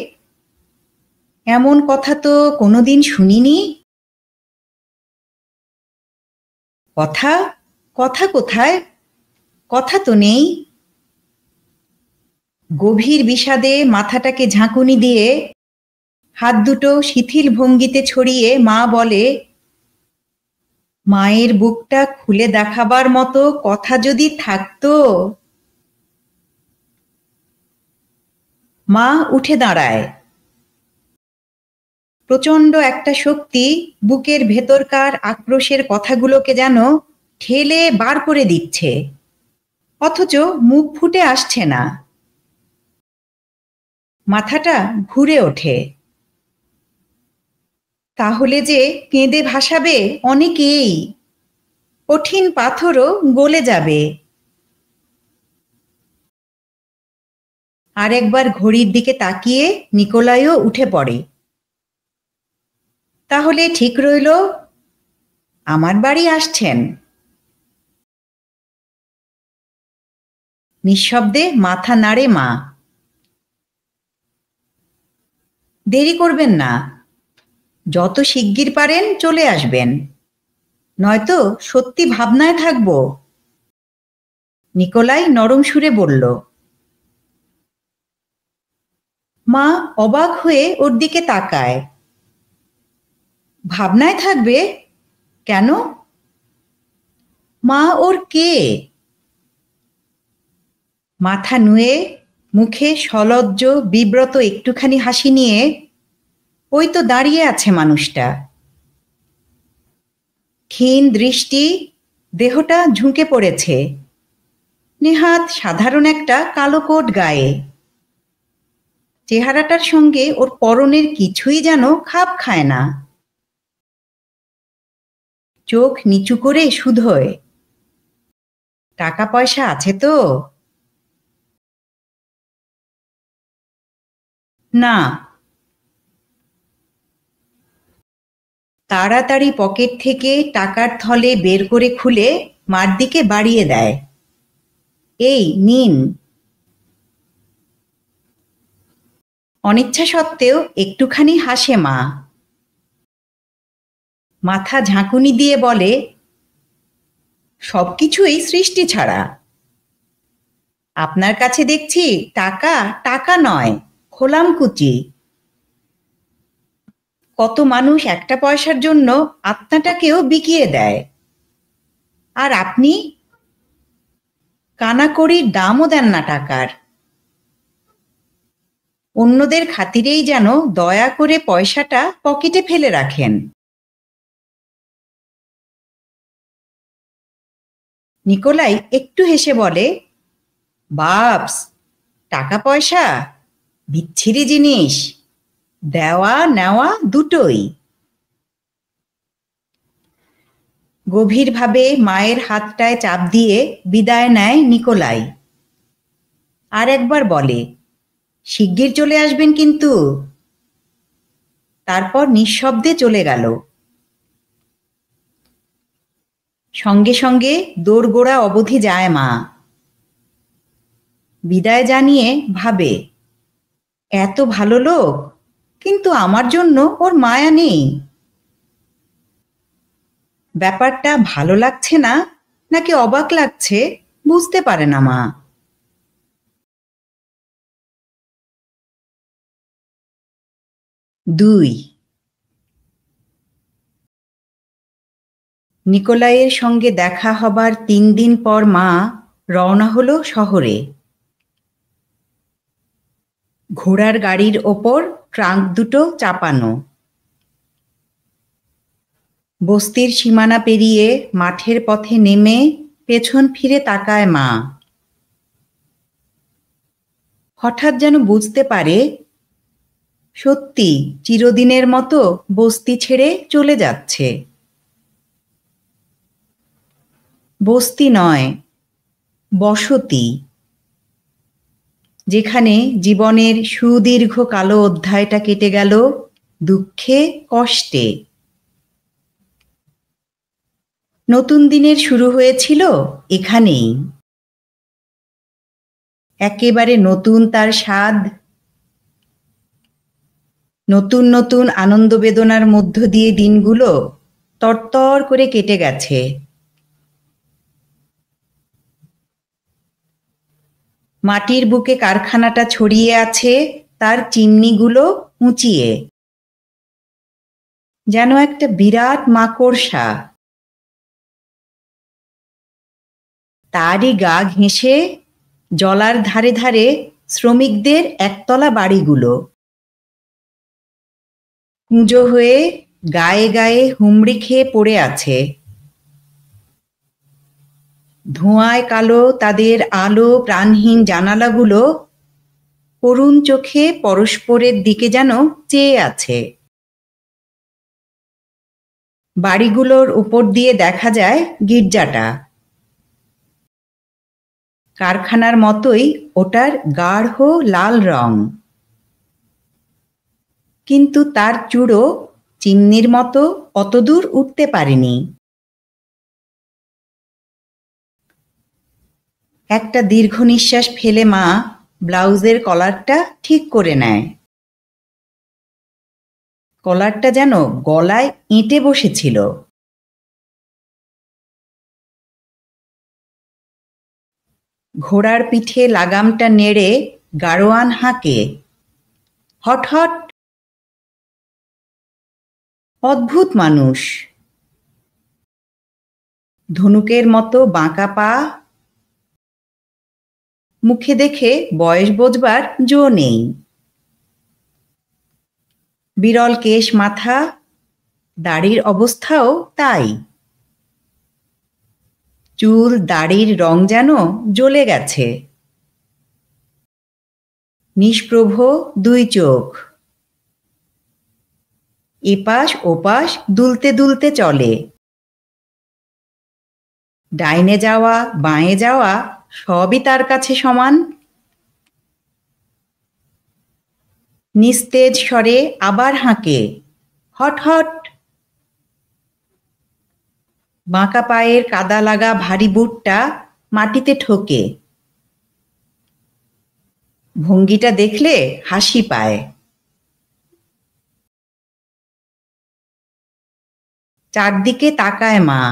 এমন কথা তো কোনোদিন শুনিনি। কথা? কথা কোথায়? কথা তো নেই। গভীর বিষাদে মাথাটাকে ঝাঁকুনি দিয়ে হাত দুটো শিথিল ভঙ্গিতে ছড়িয়ে মা বলে, মায়ের বুকটা খুলে দেখাবার মতো কথা যদি থাকতো। মা উঠে দাঁড়ায়। প্রচণ্ড একটা শক্তি বুকের ভেতরকার আক্রোশের কথাগুলোকে যেন ঠেলে বার করে দিচ্ছে, অথচ মুখ ফুটে আসছে না। মাথাটা ঘুরে ওঠে। তাহলে যে কেঁদে ভাসাবে অনেকেই, কঠিন পাথরও গলে যাবে। আর একবার ঘড়ির দিকে তাকিয়ে নিকোলাইও উঠে পড়ে। তাহলে ঠিক রইল, আমার বাড়ি আসছেন? নিঃশব্দে মাথা নাড়ে মা। দেরি করবেন না, যত শিগগির পারেন চলে আসবেন, নয়তো সত্যি ভাবনায় থাকব। নিকোলাই নরম সুরে বলল। মা অবাক হয়ে ওর দিকে তাকায়। ভাবনায় থাকবে? কেন? মা ওর কে? মাথা নুয়ে মুখে সলজ্জ বিব্রত একটুখানি হাসি নিয়ে, ওই তো দাঁড়িয়ে আছে মানুষটা। ক্ষীণ দৃষ্টি, দেহটা ঝুঁকে পড়েছে, নেহাত সাধারণ একটা কালো কোট গায়ে। চেহারাটার সঙ্গে ওর পরনের কিছুই যেন খাপ খায় না। চোখ নিচু করে শুধোয়। টাকা পয়সা আছে তো? না। তাড়াতাড়ি পকেট থেকে টাকার থলে বের করে খুলে মার দিকে বাড়িয়ে দেয়। এই নিন। অনিচ্ছা সত্ত্বেও একটুখানি হাসে মা। মাথা ঝাঁকুনি দিয়ে বলে, সবকিছুই সৃষ্টি ছাড়া। আপনার কাছে দেখছি টাকা টাকা নয়, খোলামকুচি। কত মানুষ একটা পয়সার জন্য আত্মাটাকেও বিকিয়ে দেয়, আর আপনি কানাকড়ির দামও দেন না টাকার। অন্যদের খাতিরেই যেন দয়া করে পয়সাটা পকেটে ফেলে রাখেন। নিকোলাই একটু হেসে বলে, বাপস, টাকা পয়সা বিচ্ছিরি জিনিস, দেওয়া নেওয়া দুটোই। গভীরভাবে মায়ের হাতটায় চাপ দিয়ে বিদায় নেয় নিকোলাই। আর একবার বলে, শিগগির চলে আসবেন কিন্তু। তারপর নিঃশব্দে চলে গেল। সঙ্গে সঙ্গে দোরগোড়া অবধি যায় মা। বিদায় জানিয়ে ভাবে, এত ভালো লোক, কিন্তু আমার জন্য ওর মায়া নেই। ব্যাপারটা ভালো লাগছে না নাকি অবাক লাগছে বুঝতে পারে না মা। 2। নিকোলাইয়ের সঙ্গে দেখা হবার 3 দিন পর মা রওনা হলো শহরে। ঘোড়ার গাড়ির ওপর ট্রাঙ্ক দুটো চাপানো। বস্তির সীমানা পেরিয়ে মাঠের পথে নেমে পেছন ফিরে তাকায় মা। হঠাৎ যেন বুঝতে পারে, সত্যি চিরদিনের মতো বস্তি ছেড়ে চলে যাচ্ছে। বস্তি নয়, বসতি, যেখানে জীবনের সুদীর্ঘ কালো অধ্যায়টা কেটে গেল দুঃখে কষ্টে। নতুন দিনের শুরু হয়েছিল এখানেই। একেবারে নতুন তার স্বাদ, নতুন নতুন আনন্দ বেদনার মধ্য দিয়ে দিনগুলো তরতর করে কেটে গেছে। মাটির বুকে কারখানাটা ছড়িয়ে আছে তার চিমনিগুলো উঁচিয়ে, যেন একটা বিরাট মাকড়সা। তারই গা ঘেঁষে জলার ধারে ধারে শ্রমিকদের একতলা বাড়িগুলো কুঁজো হয়ে গায়ে গায়ে হুমড়ি খেয়ে পড়ে আছে। ধোঁয়ায় কালো তাদের আলো প্রাণহীন জানালাগুলো করুণ চোখে পরস্পরের দিকে যেন চেয়ে আছে। বাড়িগুলোর উপর দিয়ে দেখা যায় গির্জাটা। কারখানার মতোই ওটার গাঢ় লাল রং, কিন্তু তার চূড়ো চিমনির মতো অতদূর উঠতে পারেনি। একটা দীর্ঘ নিঃশ্বাস ফেলে মা ব্লাউজের কলারটা ঠিক করে নেয়। কলারটা যেন গলায় এঁটে বসেছিল। ঘোড়ার পিঠে লাগামটা নেড়ে গাড়োয়ান হাঁকে, হট হট। অদ্ভুত মানুষ, ধনুকের মতো বাঁকা পা, মুখে দেখে বয়স বোঝবার জো নেই। বিরল কেশ মাথা, দাড়ির অবস্থাও তাই। চুল দাড়ির রং যেন জ্বলে গেছে। নিষ্প্রভ দুই চোখ, এপাশ ওপাশ দুলতে দুলতে চলে। ডাইনে যাওয়া বাঁয়ে যাওয়া সবই তার কাছে সমান। নিস্তেজ স্বরে আবার হাঁকে, হট হট। বাঁকা পায়ের কাদা লাগা ভারী বুটটা মাটিতে ঠোকে। ভঙ্গিটা দেখলে হাসি পায়। চারদিকে তাকায় মা।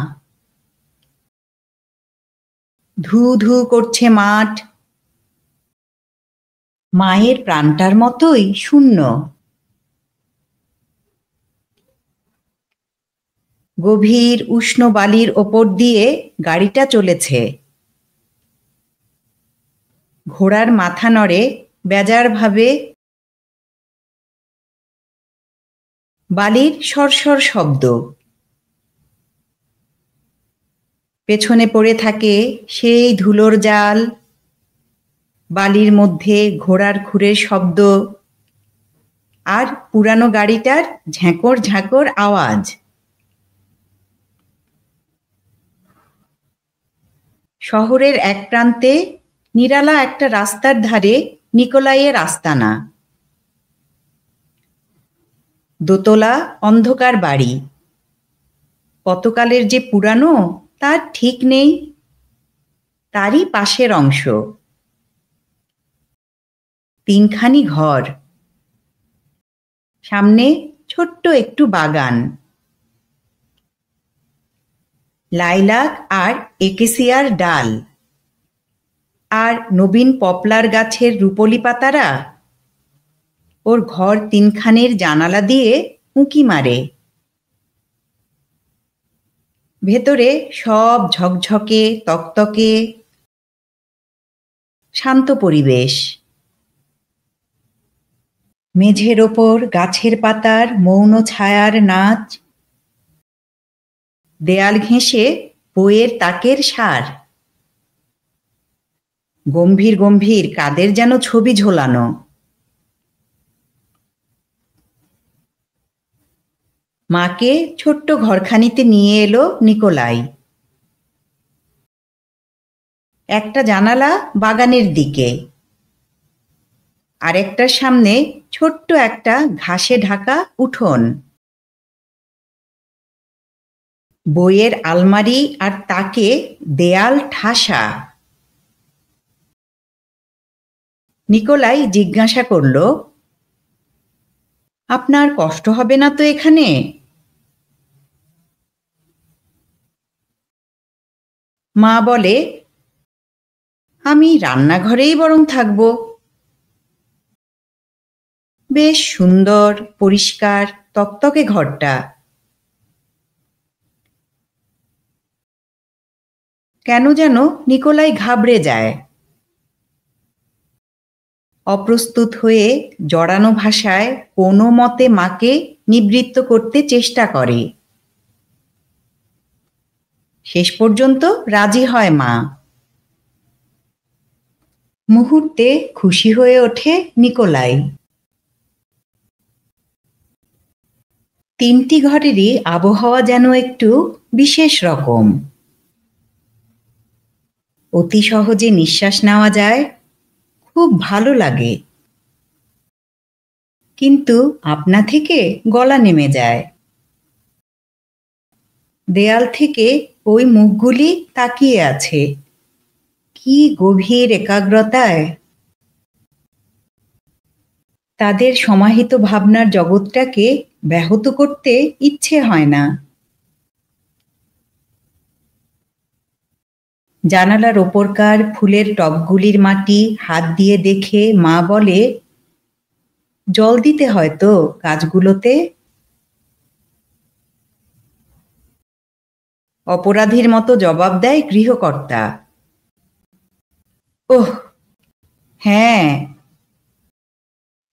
ধু ধু করছে মাঠ। মায়ের প্রাণটার মতোই শূন্য। গভীর উষ্ণ বালির ওপর দিয়ে গাড়িটা চলেছে। ঘোড়ার মাথা নড়ে বেজার ভাবে। বালির সরসর শব্দ। পেছনে পড়ে থাকে সেই ধুলোর জাল। বালির মধ্যে ঘোড়ার খুরের শব্দ আর পুরানো গাড়িটার ঝ্যাঁকর ঝ্যাঁকর আওয়াজ। শহরের এক প্রান্তে নিরালা একটা রাস্তার ধারে নিকোলাইয়ের আস্তানা। দোতলা অন্ধকার বাড়ি, কতকালের যে পুরানো তার ঠিক নেই। তারই পাশের অংশ। তিনখানি ঘর, সামনে ছোট্ট একটু বাগান। লাইলাক আর একেসিয়ার ডাল আর নবীন পপলার গাছের রুপোলি পাতারা ওর ঘর তিনখানের জানালা দিয়ে উঁকি মারে। ভেতরে সব ঝকঝকে তকতকে, শান্ত পরিবেশ। মেঝের ওপর গাছের পাতার মৌন ছায়ার নাচ। দেয়াল ঘেঁষে বইয়ের তাকের সার। গম্ভীর গম্ভীর কাদের যেন ছবি ঝোলানো। মাকে ছোট্ট ঘরখানিতে নিয়ে এলো নিকোলাই। একটা জানালা বাগানের দিকে, আরেকটার সামনে ছোট্ট একটা ঘাসে ঢাকা উঠোন। বইয়ের আলমারি আর তাকে দেয়াল ঠাসা। নিকোলাই জিজ্ঞাসা করল, আপনার কষ্ট হবে না তো এখানে? মা বলে, আমি রান্নাঘরেই বরং থাকব। বেশ সুন্দর পরিষ্কার তকতকে ঘরটা। কেন যেন নিকোলাই ঘাবড়ে যায়। অপ্রস্তুত হয়ে জড়ানো ভাষায় কোনো মতে মাকে নিবৃত্ত করতে চেষ্টা করে। শেষ পর্যন্ত রাজি হয় মা। মুহূর্তে খুশি হয়ে ওঠে নিকোলাই। তিনটি ঘরেরই আবহাওয়া যেন একটু বিশেষ রকম। অতি সহজে নিঃশ্বাস নেওয়া যায়, খুব ভালো লাগে। কিন্তু আপনা থেকে গলা নেমে যায়। দেয়াল থেকে ওই মুখগুলি তাকিয়ে আছে, কি গভীর একাগ্রতায়। তাদের সমাহিত ভাবনার জগৎটাকে ব্যাহত করতে ইচ্ছে হয় না। জানালার ওপরকার ফুলের টবগুলির মাটি হাত দিয়ে দেখে মা বলে, জল দিতে হয় তো গাছগুলোতে। অপরাধীর মতো জবাব দেয় গৃহকর্তা। ওহ হ্যাঁ,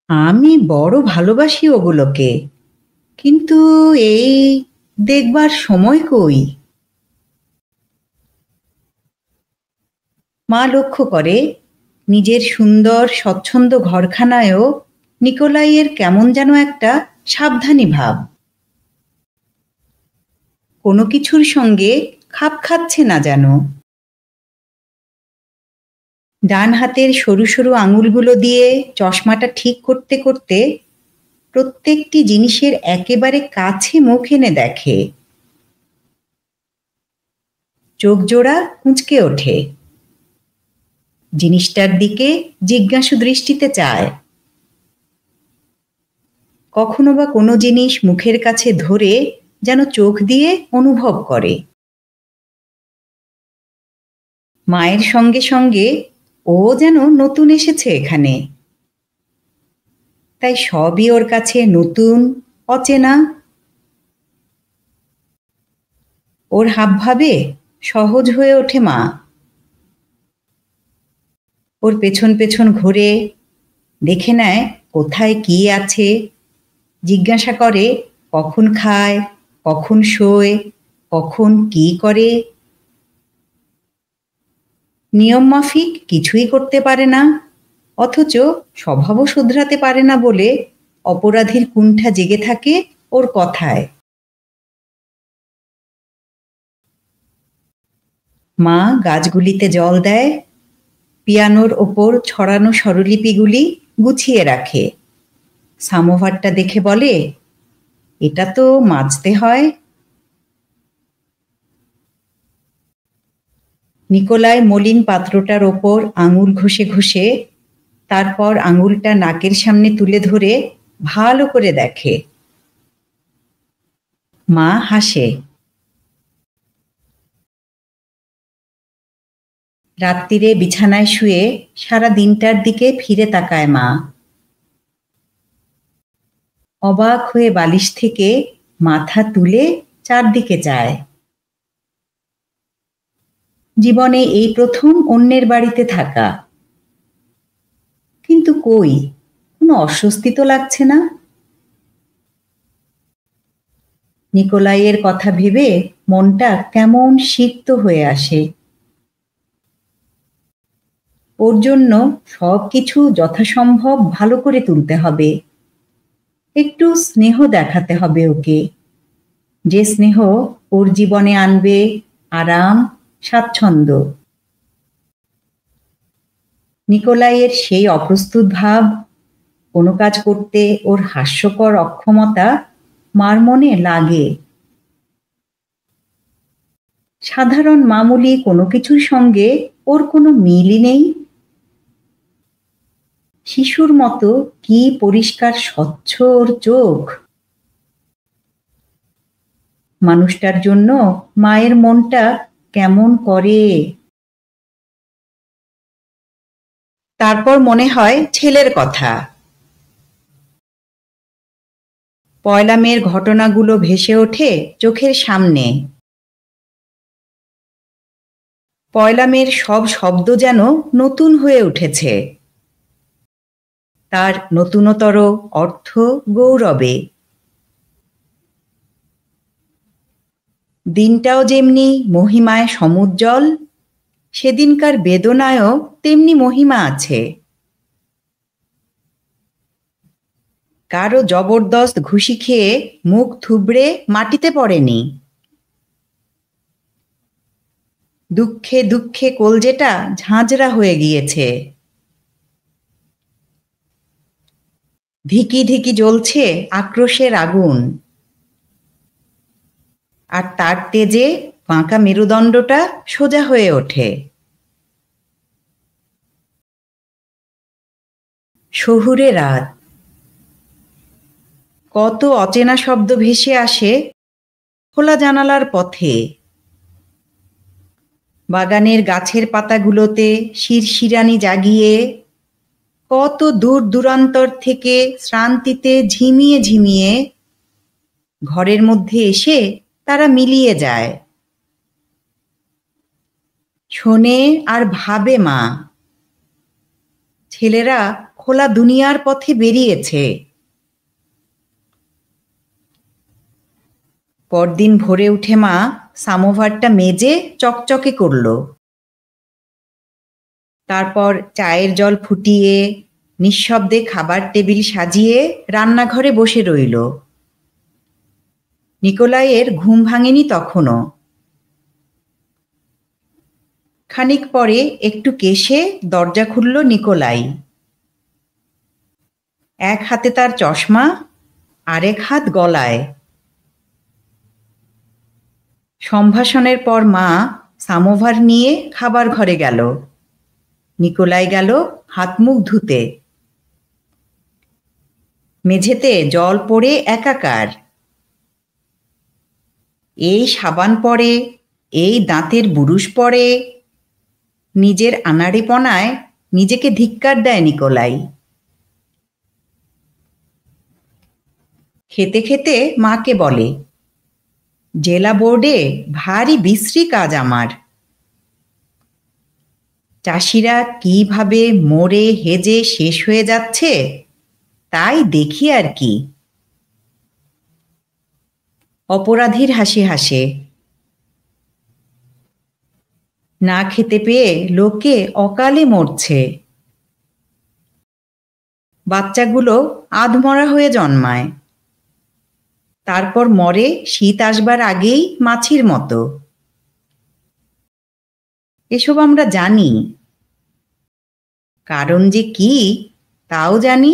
আমি বড় ভালোবাসি ওগুলোকে, কিন্তু এই দেখবার সময় কই। মা লক্ষ্য করে নিজের সুন্দর স্বচ্ছন্দ ঘরখানায়ও নিকোলাইয়ের কেমন যেন একটা সাবধানী ভাব। কোনো কিছুর সঙ্গে খাপ খাচ্ছে না যেন। ডান হাতের সরু সরু আঙুলগুলো দিয়ে চশমাটা ঠিক করতে করতে প্রত্যেকটি জিনিসের একেবারে কাছে মুখ এনে দেখে। চোখ জোড়া কুঁচকে ওঠে। জিনিসটার দিকে জিজ্ঞাসু দৃষ্টিতে চায়। কখনো বা কোনো জিনিস মুখের কাছে ধরে যেন চোখ দিয়ে অনুভব করে। মায়ের সঙ্গে সঙ্গে ও যেন নতুন এসেছে এখানে, তাই সবই ওর কাছে নতুন, অচেনা। ওর হাবভাবে সহজ হয়ে ওঠে মা। ওর পেছন পেছন ঘুরে দেখে নেয় কোথায় কি আছে, জিজ্ঞাসা করে কখন খায়, কখন শোয়, কখন কি করে। নিয়ম মাফিক কিছুই করতে পারে না, অথচ স্বভাবও শুধরাতে পারে না বলে অপরাধীর কুণ্ঠা জেগে থাকে ওর কথায়। মা গাছগুলিতে জল দেয়, পিয়ানোর ওপর ছড়ানো স্বরলিপিগুলি গুছিয়ে রাখে। সামোভারটা দেখে বলে, এটা তো মাজতে হয়। নিকোলাই মলিন পাত্রটার ওপর আঙুল ঘষে ঘষে তারপর আঙুলটা নাকের সামনে তুলে ধরে ভালো করে দেখে। মা হাসে। রাত্রিরে বিছানায় শুয়ে সারা দিনটার দিকে ফিরে তাকায় মা। অবাক হয়ে বালিশ থেকে মাথা তুলে চারদিকে চায়। জীবনে এই প্রথম অন্যের বাড়িতে থাকা, কিন্তু কই কোনো অস্বস্তি তো লাগছে না। নিকোলাইয়ের কথা ভেবে মনটা কেমন সিক্ত হয়ে আসে। ওর জন্য সব কিছু যথাসম্ভব ভালো করে তুলতে হবে, একটু স্নেহ দেখাতে হবে ওকে, যে স্নেহ ওর জীবনে আনবে আরাম, স্বাচ্ছন্দ্য। নিকোলাইয়ের সেই অপ্রস্তুত ভাব, কোনো কাজ করতে ওর হাস্যকর অক্ষমতা মার মনে লাগে। সাধারণ মামুলি কোনো কিছুর সঙ্গে ওর কোনো মিলই নেই। শিশুর মতো কি পরিষ্কার স্বচ্ছ ওর চোখ। মানুষটার জন্য মায়ের মনটা কেমন করে। তারপর মনে হয় ছেলের কথা। পয়লা মেয়ের ঘটনাগুলো ভেসে ওঠে চোখের সামনে। পয়লা মেয়ের সব শব্দ যেন নতুন হয়ে উঠেছে, তার নতুনতর অর্থ গৌরবে। দিনটাও যেমনি মহিমায় সমুজ্জ্বল, সেদিনকার বেদনায়ও তেমনি মহিমা আছে। কারো জবরদস্ত ঘুষি খেয়ে মুখ থুবড়ে মাটিতে পড়েনি। দুঃখে দুঃখে কলজেটা ঝাঁঝরা হয়ে গিয়েছে। ধিকি ধিকি জ্বলছে আক্রোশের আগুন, আর তার তেজে বাঁকা মেরুদণ্ডটা সোজা হয়ে ওঠে। শহুরে রাত, কত অচেনা শব্দ ভেসে আসে খোলা জানালার পথে। বাগানের গাছের পাতাগুলোতে শিরশিরানি জাগিয়ে কত দূর দূরান্তর থেকে শ্রান্তিতে ঝিমিয়ে ঝিমিয়ে ঘরের মধ্যে এসে তারা মিলিয়ে যায়। শোনে আর ভাবে মা, ছেলেরা খোলা দুনিয়ার পথে বেরিয়েছে। পরদিন ভোরে উঠে মা সামোভারটা মেজে চকচকে করল। তারপর চায়ের জল ফুটিয়ে নিঃশব্দে খাবার টেবিল সাজিয়ে রান্নাঘরে বসে রইল। নিকোলাইয়ের ঘুম ভাঙেনি তখনও। খানিক পরে একটু কেশে দরজা খুলল নিকোলাই। এক হাতে তার চশমা, আরেক হাত গলায়। সম্ভাষণের পর মা সামোভার নিয়ে খাবার ঘরে গেল। নিকোলাই গেল হাত মুখ ধুতে। মেঝেতে জল পড়ে একাকার। এই সাবান পড়ে, এই দাঁতের বুরুশ পড়ে। নিজের আনাড়িপনায় নিজেকে ধিক্কার দেয় নিকোলাই। খেতে খেতে মাকে বলে, জেলা বোর্ডে ভারী বিশ্রী কাজ আমার। চাষিরা কিভাবে মরে হেজে শেষ হয়ে যাচ্ছে তাই দেখি আর কি। অপরাধীর হাসি হাসে। না খেতে পেয়ে লোকে অকালে মরছে। বাচ্চাগুলো আধমরা হয়ে জন্মায়, তারপর মরে শীত আসবার আগেই মাছির মতো। এসব আমরা জানি, কারণ যে কি তাও জানি।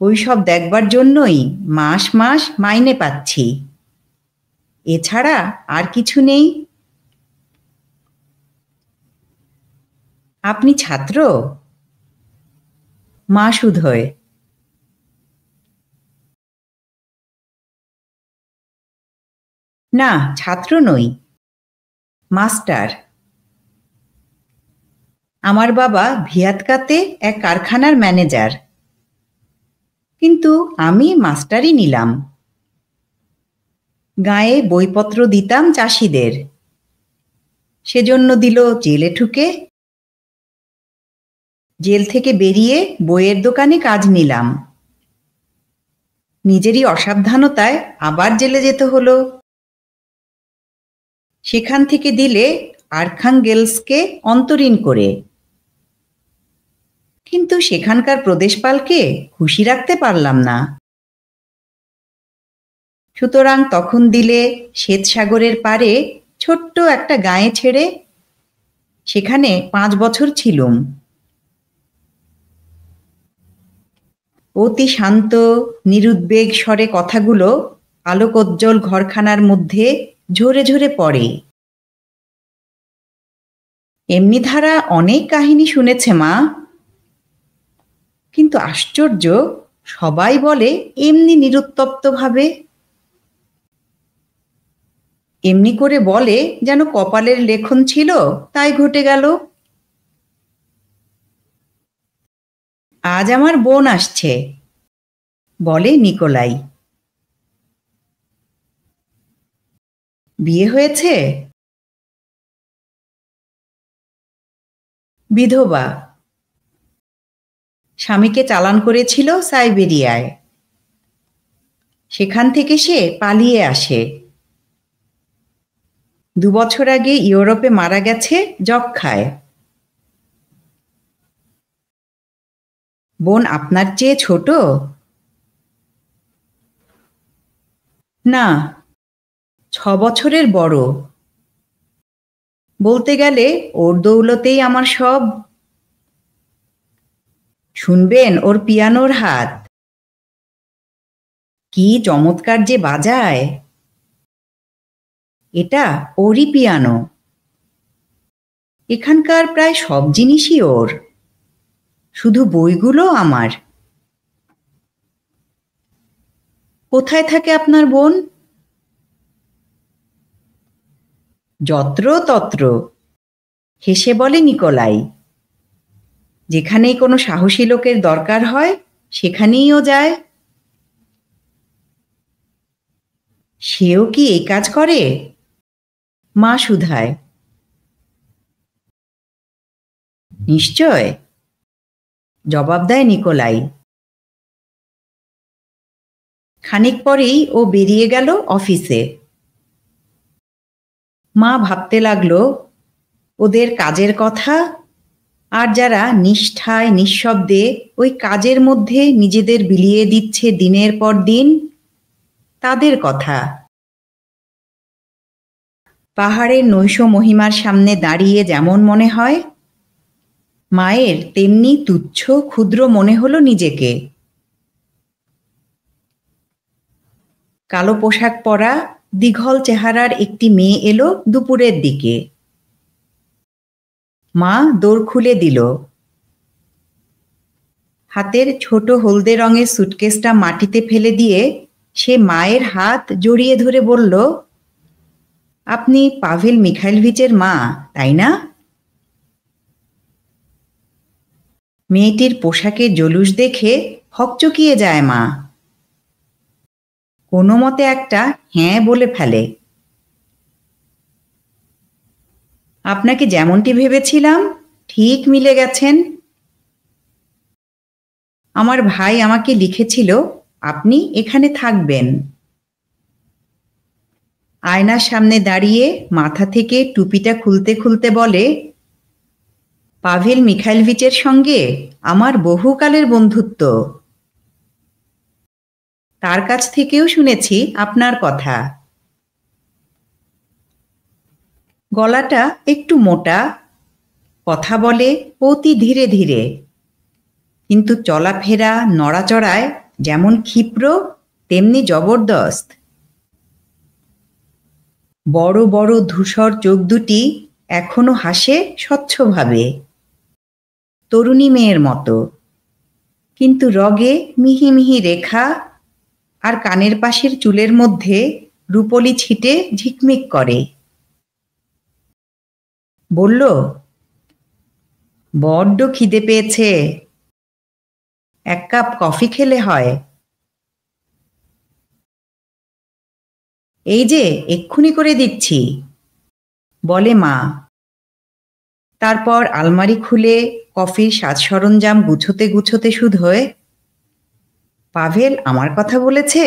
ওইসব দেখবার জন্যই মাস মাস মাইনে পাচ্ছি, এছাড়া আর কিছু নেই। আপনি ছাত্র? মা শুধোয়। না, ছাত্র নই, মাস্টার। আমার বাবা ভিয়াতকাতে এক কারখানার ম্যানেজার, কিন্তু আমি মাস্টারই নিলাম। গায়ে বইপত্র দিতাম চাষিদের, সেজন্য দিল জেলে ঠুকে। জেল থেকে বেরিয়ে বইয়ের দোকানে কাজ নিলাম। নিজেরই অসাবধানতায় আবার জেলে যেতে হলো। সেখান থেকে দিলে আর্খাঙ্গেলস্কে অন্তরীণ করে, কিন্তু সেখানকার প্রদেশপালকে খুশি রাখতে পারলাম না। সুতরাং তখন দিলে শ্বেতসাগরের পারে ছোট্ট একটা গাঁয়ে ছেড়ে, সেখানে 5 বছর ছিলুম। অতি শান্ত নিরুদ্বেগ স্বরে কথাগুলো আলোকোজ্জ্বল ঘরখানার মধ্যে ঝরে ঝরে পড়ে। এমনি ধারা অনেক কাহিনী শুনেছে মা, কিন্তু আশ্চর্য, সবাই বলে এমনি নিরুত্তপ্ত ভাবে। এমনি করে বলে যেন কপালের লেখন ছিল তাই ঘটে গেল। আজ আমার বোন আসছে, বলে নিকোলাই। বিয়ে হয়েছে? বিধবা। স্বামীকে চালান করেছিল সাইবেরিয়ায়, সেখান থেকে সে পালিয়ে আসে। 2 বছর আগে ইউরোপে মারা গেছে যক্ষ্মায়। বোন আপনার চেয়ে ছোট? না, 6 বছরের বড়। বলতে গেলে ওর দৌলতেই আমার সব। শুনবেন ওর পিয়ানোর হাত, কি চমৎকার যে বাজায়। এটা ওরই পিয়ানো। এখানকার প্রায় সব জিনিসই ওর, শুধু বইগুলো আমার। কোথায় থাকে আপনার বোন? যত্র তত্র, হেসে বলে নিকোলাই। যেখানেই কোনো সাহসী লোকের দরকার হয় সেখানেই ও যায়। সেও কি এই কাজ করে? মা শুধায়। নিশ্চয়, জবাব দেয় নিকোলাই। খানিক পরেই ও বেরিয়ে গেল অফিসে। মা ভাবতে লাগলো ওদের কাজের কথা, আর যারা নিষ্ঠায় নিঃশব্দে ওই কাজের মধ্যে নিজেদের বিলিয়ে দিচ্ছে দিনের পর দিন, তাদের কথা। পাহাড়ের নৈশ মহিমার সামনে দাঁড়িয়ে যেমন মনে হয়, মায়ের তেমনি তুচ্ছ ক্ষুদ্র মনে হলো নিজেকে। কালো পোশাক পরা দীঘল চেহারার একটি মেয়ে এলো দুপুরের দিকে। মা দোর খুলে দিল। হাতের ছোট হলদে রঙের সুটকেসটা মাটিতে ফেলে দিয়ে সে মায়ের হাত জড়িয়ে ধরে বলল, আপনি পাভেল মিখাইলভিচের মা, তাই না? মেয়েটির পোশাকের জলুস দেখে হকচকিয়ে যায় মা। কোনো মতে একটা হ্যাঁ বলে ফেলে। আপনাকে যেমনটি ভেবেছিলাম ঠিক মিলে গেছেন। আমার ভাই আমাকে লিখেছিল আপনি এখানে থাকবেন। আয়নার সামনে দাঁড়িয়ে মাথা থেকে টুপিটা খুলতে খুলতে বলে, পাভেল মিখাইলভিচের সঙ্গে আমার বহুকালের বন্ধুত্ব। তার কাছ থেকেও শুনেছি আপনার কথা। গলাটা একটু মোটা, কথা বলে অতি ধীরে ধীরে, কিন্তু চলাফেরা নড়াচড়ায় যেমন ক্ষিপ্র তেমনি জবরদস্ত। বড় বড় ধূসর চোখ দুটি এখনো হাসে স্বচ্ছভাবে, তরুণী মেয়ের মতো, কিন্তু রগে মিহি মিহি রেখা, আর কানের পাশের চুলের মধ্যে রূপলি ছিটে ঝিকমিক করে। বলল, বড্ড খিদে পেয়েছে, এক কাপ কফি খেলে হয়। এই যে এক্ষুনি করে দিচ্ছি, বলে মা। তারপর আলমারি খুলে কফির সাজ সরঞ্জাম গুছোতে গুছোতে শুধোয়, পাভেল আমার কথা বলেছে?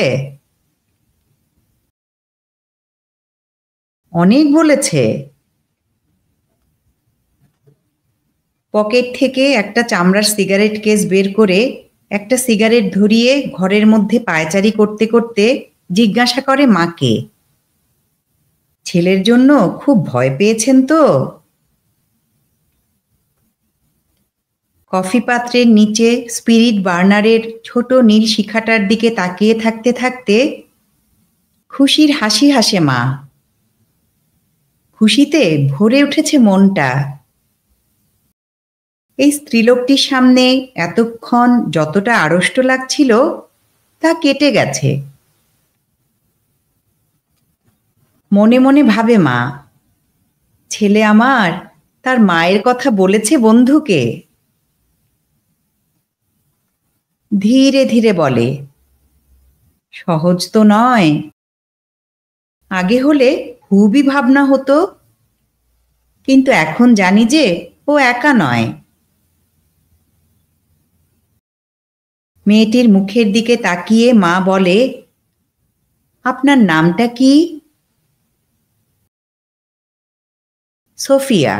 অনেক বলেছে। পকেট থেকে একটা চামড়ার সিগারেট কেস বের করে একটা সিগারেট ধরিয়ে ঘরের মধ্যে পায়চারি করতে করতে জিজ্ঞাসা করে মাকে, ছেলের জন্য খুব ভয় পেয়েছেন তো? কফি পাত্রের নিচে স্পিরিট বার্নারের ছোট নীল শিখাটার দিকে তাকিয়ে থাকতে থাকতে খুশির হাসি হাসে মা। খুশিতে ভরে উঠেছে মনটা। এই স্ত্রীলোকটির সামনে এতক্ষণ যতটা আড়ষ্ট লাগছিল তা কেটে গেছে। মনে মনে ভাবে মা, ছেলে আমার তার মায়ের কথা বলেছে বন্ধুকে। ধীরে ধীরে বলে, সহজ তো নয়। আগে হলে খুবই ভাবনা হতো, কিন্তু এখন জানি যে ও একা নয়। মেয়েটির মুখের দিকে তাকিয়ে মা বলে, আপনার নামটা কি? সোফিয়া।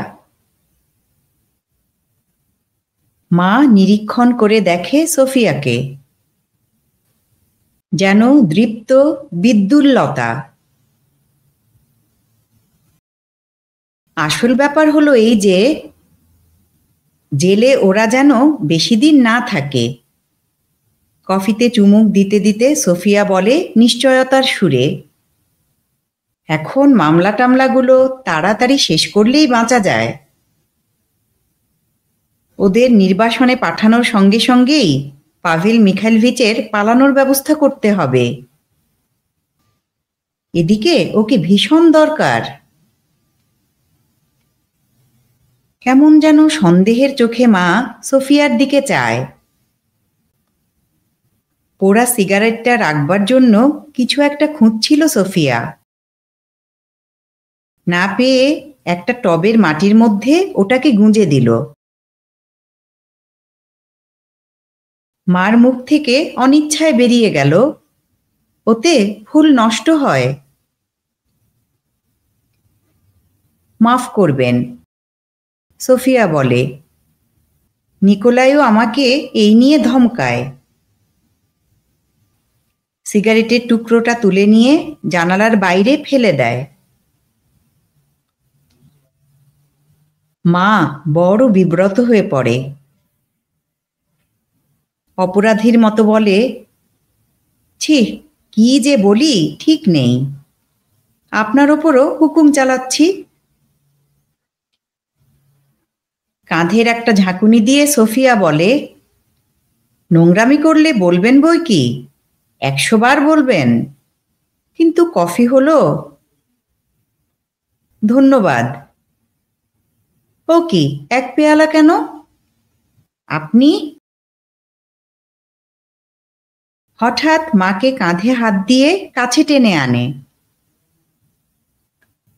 মা নিরীক্ষণ করে দেখে সোফিয়াকে, যেন দৃপ্ত বিদ্যুল্লতা। আসল ব্যাপার হলো এই যে জেলে ওরা যেন বেশি দিন না থাকে। কফিতে চুমুক দিতে দিতে সোফিয়া বলে নিশ্চয়তার সুরে, এখন মামলা টামলাগুলো তাড়াতাড়ি শেষ করলেই বাঁচা যায়। ওদের নির্বাসনে পাঠানোর সঙ্গে সঙ্গেই পাভেল মিখাইলভিচের পালানোর ব্যবস্থা করতে হবে। এদিকে ওকে ভীষণ দরকার। কেমন যেন সন্দেহের চোখে মা সোফিয়ার দিকে চায়। পোড়া সিগারেটটা রাখবার জন্য কিছু একটা খুঁজছিল সোফিয়া। না পেয়ে একটা টবের মাটির মধ্যে ওটাকে গুঁজে দিল। মার মুখ থেকে অনিচ্ছায় বেরিয়ে গেল, ওতে ফুল নষ্ট হয়। মাফ করবেন, সোফিয়া বলে। নিকোলাইও আমাকে এই নিয়ে ধমকায়। সিগারেটের টুকরোটা তুলে নিয়ে জানালার বাইরে ফেলে দেয়। মা বড় বিব্রত হয়ে পড়ে। অপরাধীর মতো বলে, ছি, কি যে বলি ঠিক নেই। আপনার ওপরও হুকুম চালাচ্ছি। কাঁধের একটা ঝাঁকুনি দিয়ে সোফিয়া বলে, নোংরামি করলে বলবেন বই কি, 100 বার বলবেন। কিন্তু কফি হলো। ধন্যবাদ। ও কি, 1 পেয়ালা কেন? আপনি? হঠাৎ মাকে কাঁধে হাত দিয়ে কাছে টেনে আনে।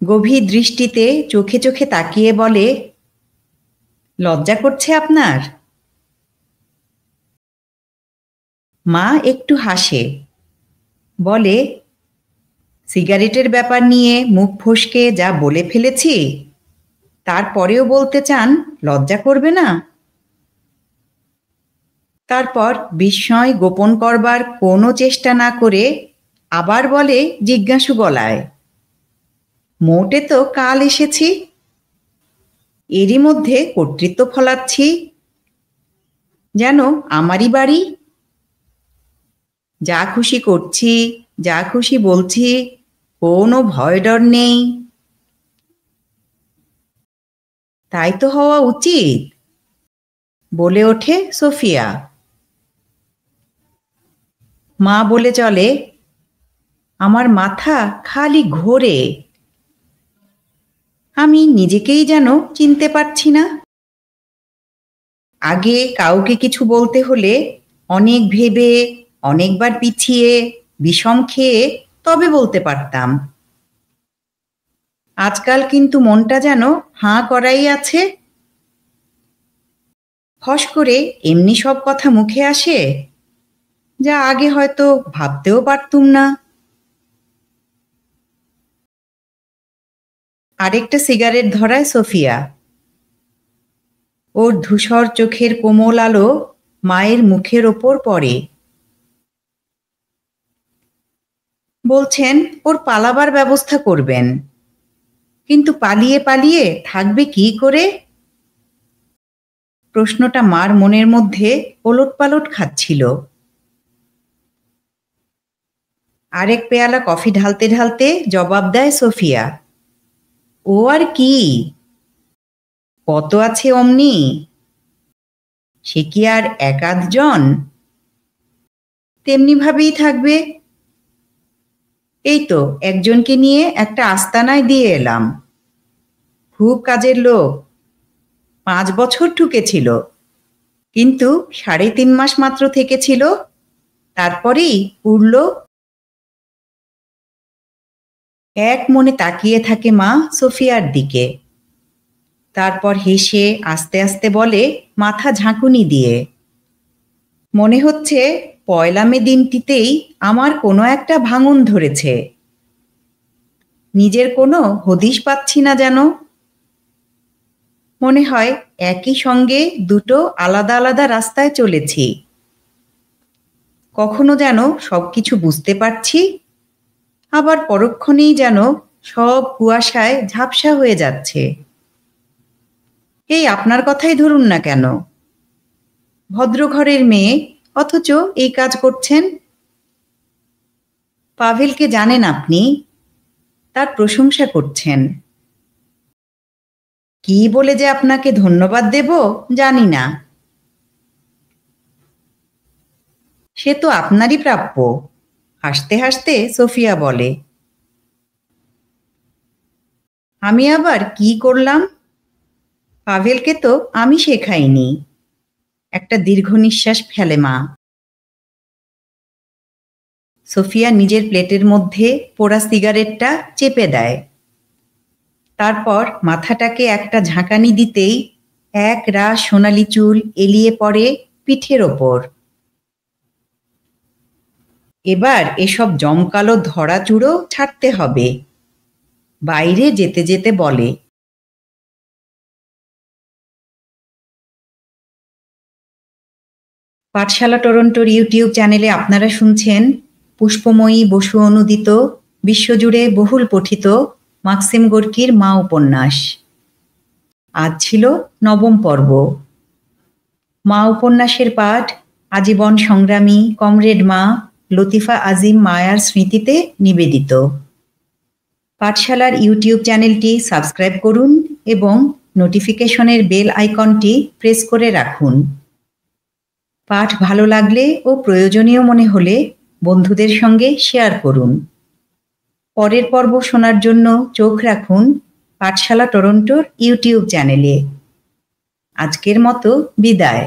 গভীর দৃষ্টিতে চোখে চোখে তাকিয়ে বলে, লজ্জা করছে আপনার? মা একটু হাসে, বলে, সিগারেটের ব্যাপার নিয়ে মুখ ফসকে যা বলে ফেলেছি, তারপরেও বলতে চান লজ্জা করবে না? তারপর বিস্ময় গোপন করবার কোনো চেষ্টা না করে আবার বলে জিজ্ঞাসু গলায়, মোটে তো কাল এসেছি। এরই মধ্যে কর্তৃত্ব ফলাচ্ছি, যেন আমারই বাড়ি। যা খুশি করছি, যা খুশি বলছি, কোনো ভয় ডর নেই। তাই তো হওয়া উচিত, বলে ওঠে সোফিয়া। মা বলে চলে, আমার মাথা খালি ঘোরে। আমি নিজেকেই যেন চিনতে পারছি না। আগে কাউকে কিছু বলতে হলে অনেক ভেবে, অনেকবার পিছিয়ে, বিষম খেয়ে তবে বলতে পারতাম। আজকাল কিন্তু মনটা যেন হাঁ করাই আছে। ফস করে এমনি সব কথা মুখে আসে, যা আগে হয়তো ভাবতেও পারতুম না। আরেকটা সিগারেট ধরায় সোফিয়া। ওর ধূসর চোখের কোমল আলো মায়ের মুখের ওপর পড়ে। বলছেন ওর পালাবার ব্যবস্থা করবেন, কিন্তু পালিয়ে পালিয়ে থাকবে কি করে? প্রশ্নটা মার মনের মধ্যে ওলটপালট খাচ্ছিল। আরেক পেয়ালা কফি ঢালতে ঢালতে জবাব দেয় সোফিয়া, ও আর কি, কত আছে অমনি, সে কি আর 1-8 জন? তেমনি ভাবেই থাকবে। এই তো একজনকে নিয়ে একটা আস্তানায় দিয়ে এলাম, খুব কাজের লোক, 5 বছর ঢুকেছিল, কিন্তু 3.5 মাস মাত্র থেকেছিল, তারপরেই উড়ল। এক মনে তাকিয়ে থাকে মা সোফিয়ার দিকে। তারপর হেসে আস্তে আস্তে বলে মাথা ঝাঁকুনি দিয়ে, মনে হচ্ছে 1 মে দিনটিতেই আমার কোনো একটা ভাঙন ধরেছে। নিজের কোনো হদিশ পাচ্ছি না যেন। মনে হয় একই সঙ্গে দুটো আলাদা আলাদা রাস্তায় চলেছি। কখনো যেন সবকিছু বুঝতে পারছি, আবার পরক্ষণেই যেন সব কুয়াশায় ঝাপসা হয়ে যাচ্ছে। এই আপনার কথাই ধরুন না কেন, ভদ্র ঘরের মেয়ে অথচ এই কাজ করছেন। পাভেলকে জানেন আপনি, তার প্রশংসা করছেন। কি বলে যে আপনাকে ধন্যবাদ দেব জানি না। সে তো আপনারই প্রাপ্য, হাসতে হাসতে সোফিয়া বলে। আমি আবার কি করলাম? পাভেলকে তো আমি শেখাইনি। একটা দীর্ঘ নিঃশ্বাস ফেলে মা। সোফিয়া নিজের প্লেটের মধ্যে পোড়া সিগারেটটা চেপে দেয়। তারপর মাথাটাকে একটা ঝাঁকানি দিতেই এক রাশ সোনালি চুল এলিয়ে পড়ে পিঠের ওপর। এবার এসব জমকালো ধরাচুড়ো ছাড়তে হবে। বাইরে যেতে যেতে বলে, পাঠশালা টরন্টোর ইউটিউব চ্যানেলে আপনারা শুনছেন পুষ্পময়ী বসু অনুদিত, বিশ্বজুড়ে বহুল পঠিত মাক্সিম গোর্কির মা উপন্যাস। আজ ছিল নবম পর্ব। মা উপন্যাসের পাঠ আজীবন সংগ্রামী কমরেড মা লতিফা আজিম মায়ার স্মৃতিতে নিবেদিত। পাঠশালার ইউটিউব চ্যানেলটি সাবস্ক্রাইব করুন এবং নোটিফিকেশনের বেল আইকনটি প্রেস করে রাখুন। পাঠ ভালো লাগলে ও প্রয়োজনীয় মনে হলে বন্ধুদের সঙ্গে শেয়ার করুন। পরের পর্ব শোনার জন্য চোখ রাখুন পাঠশালা টরন্টোর ইউটিউব চ্যানেলে। আজকের মতো বিদায়।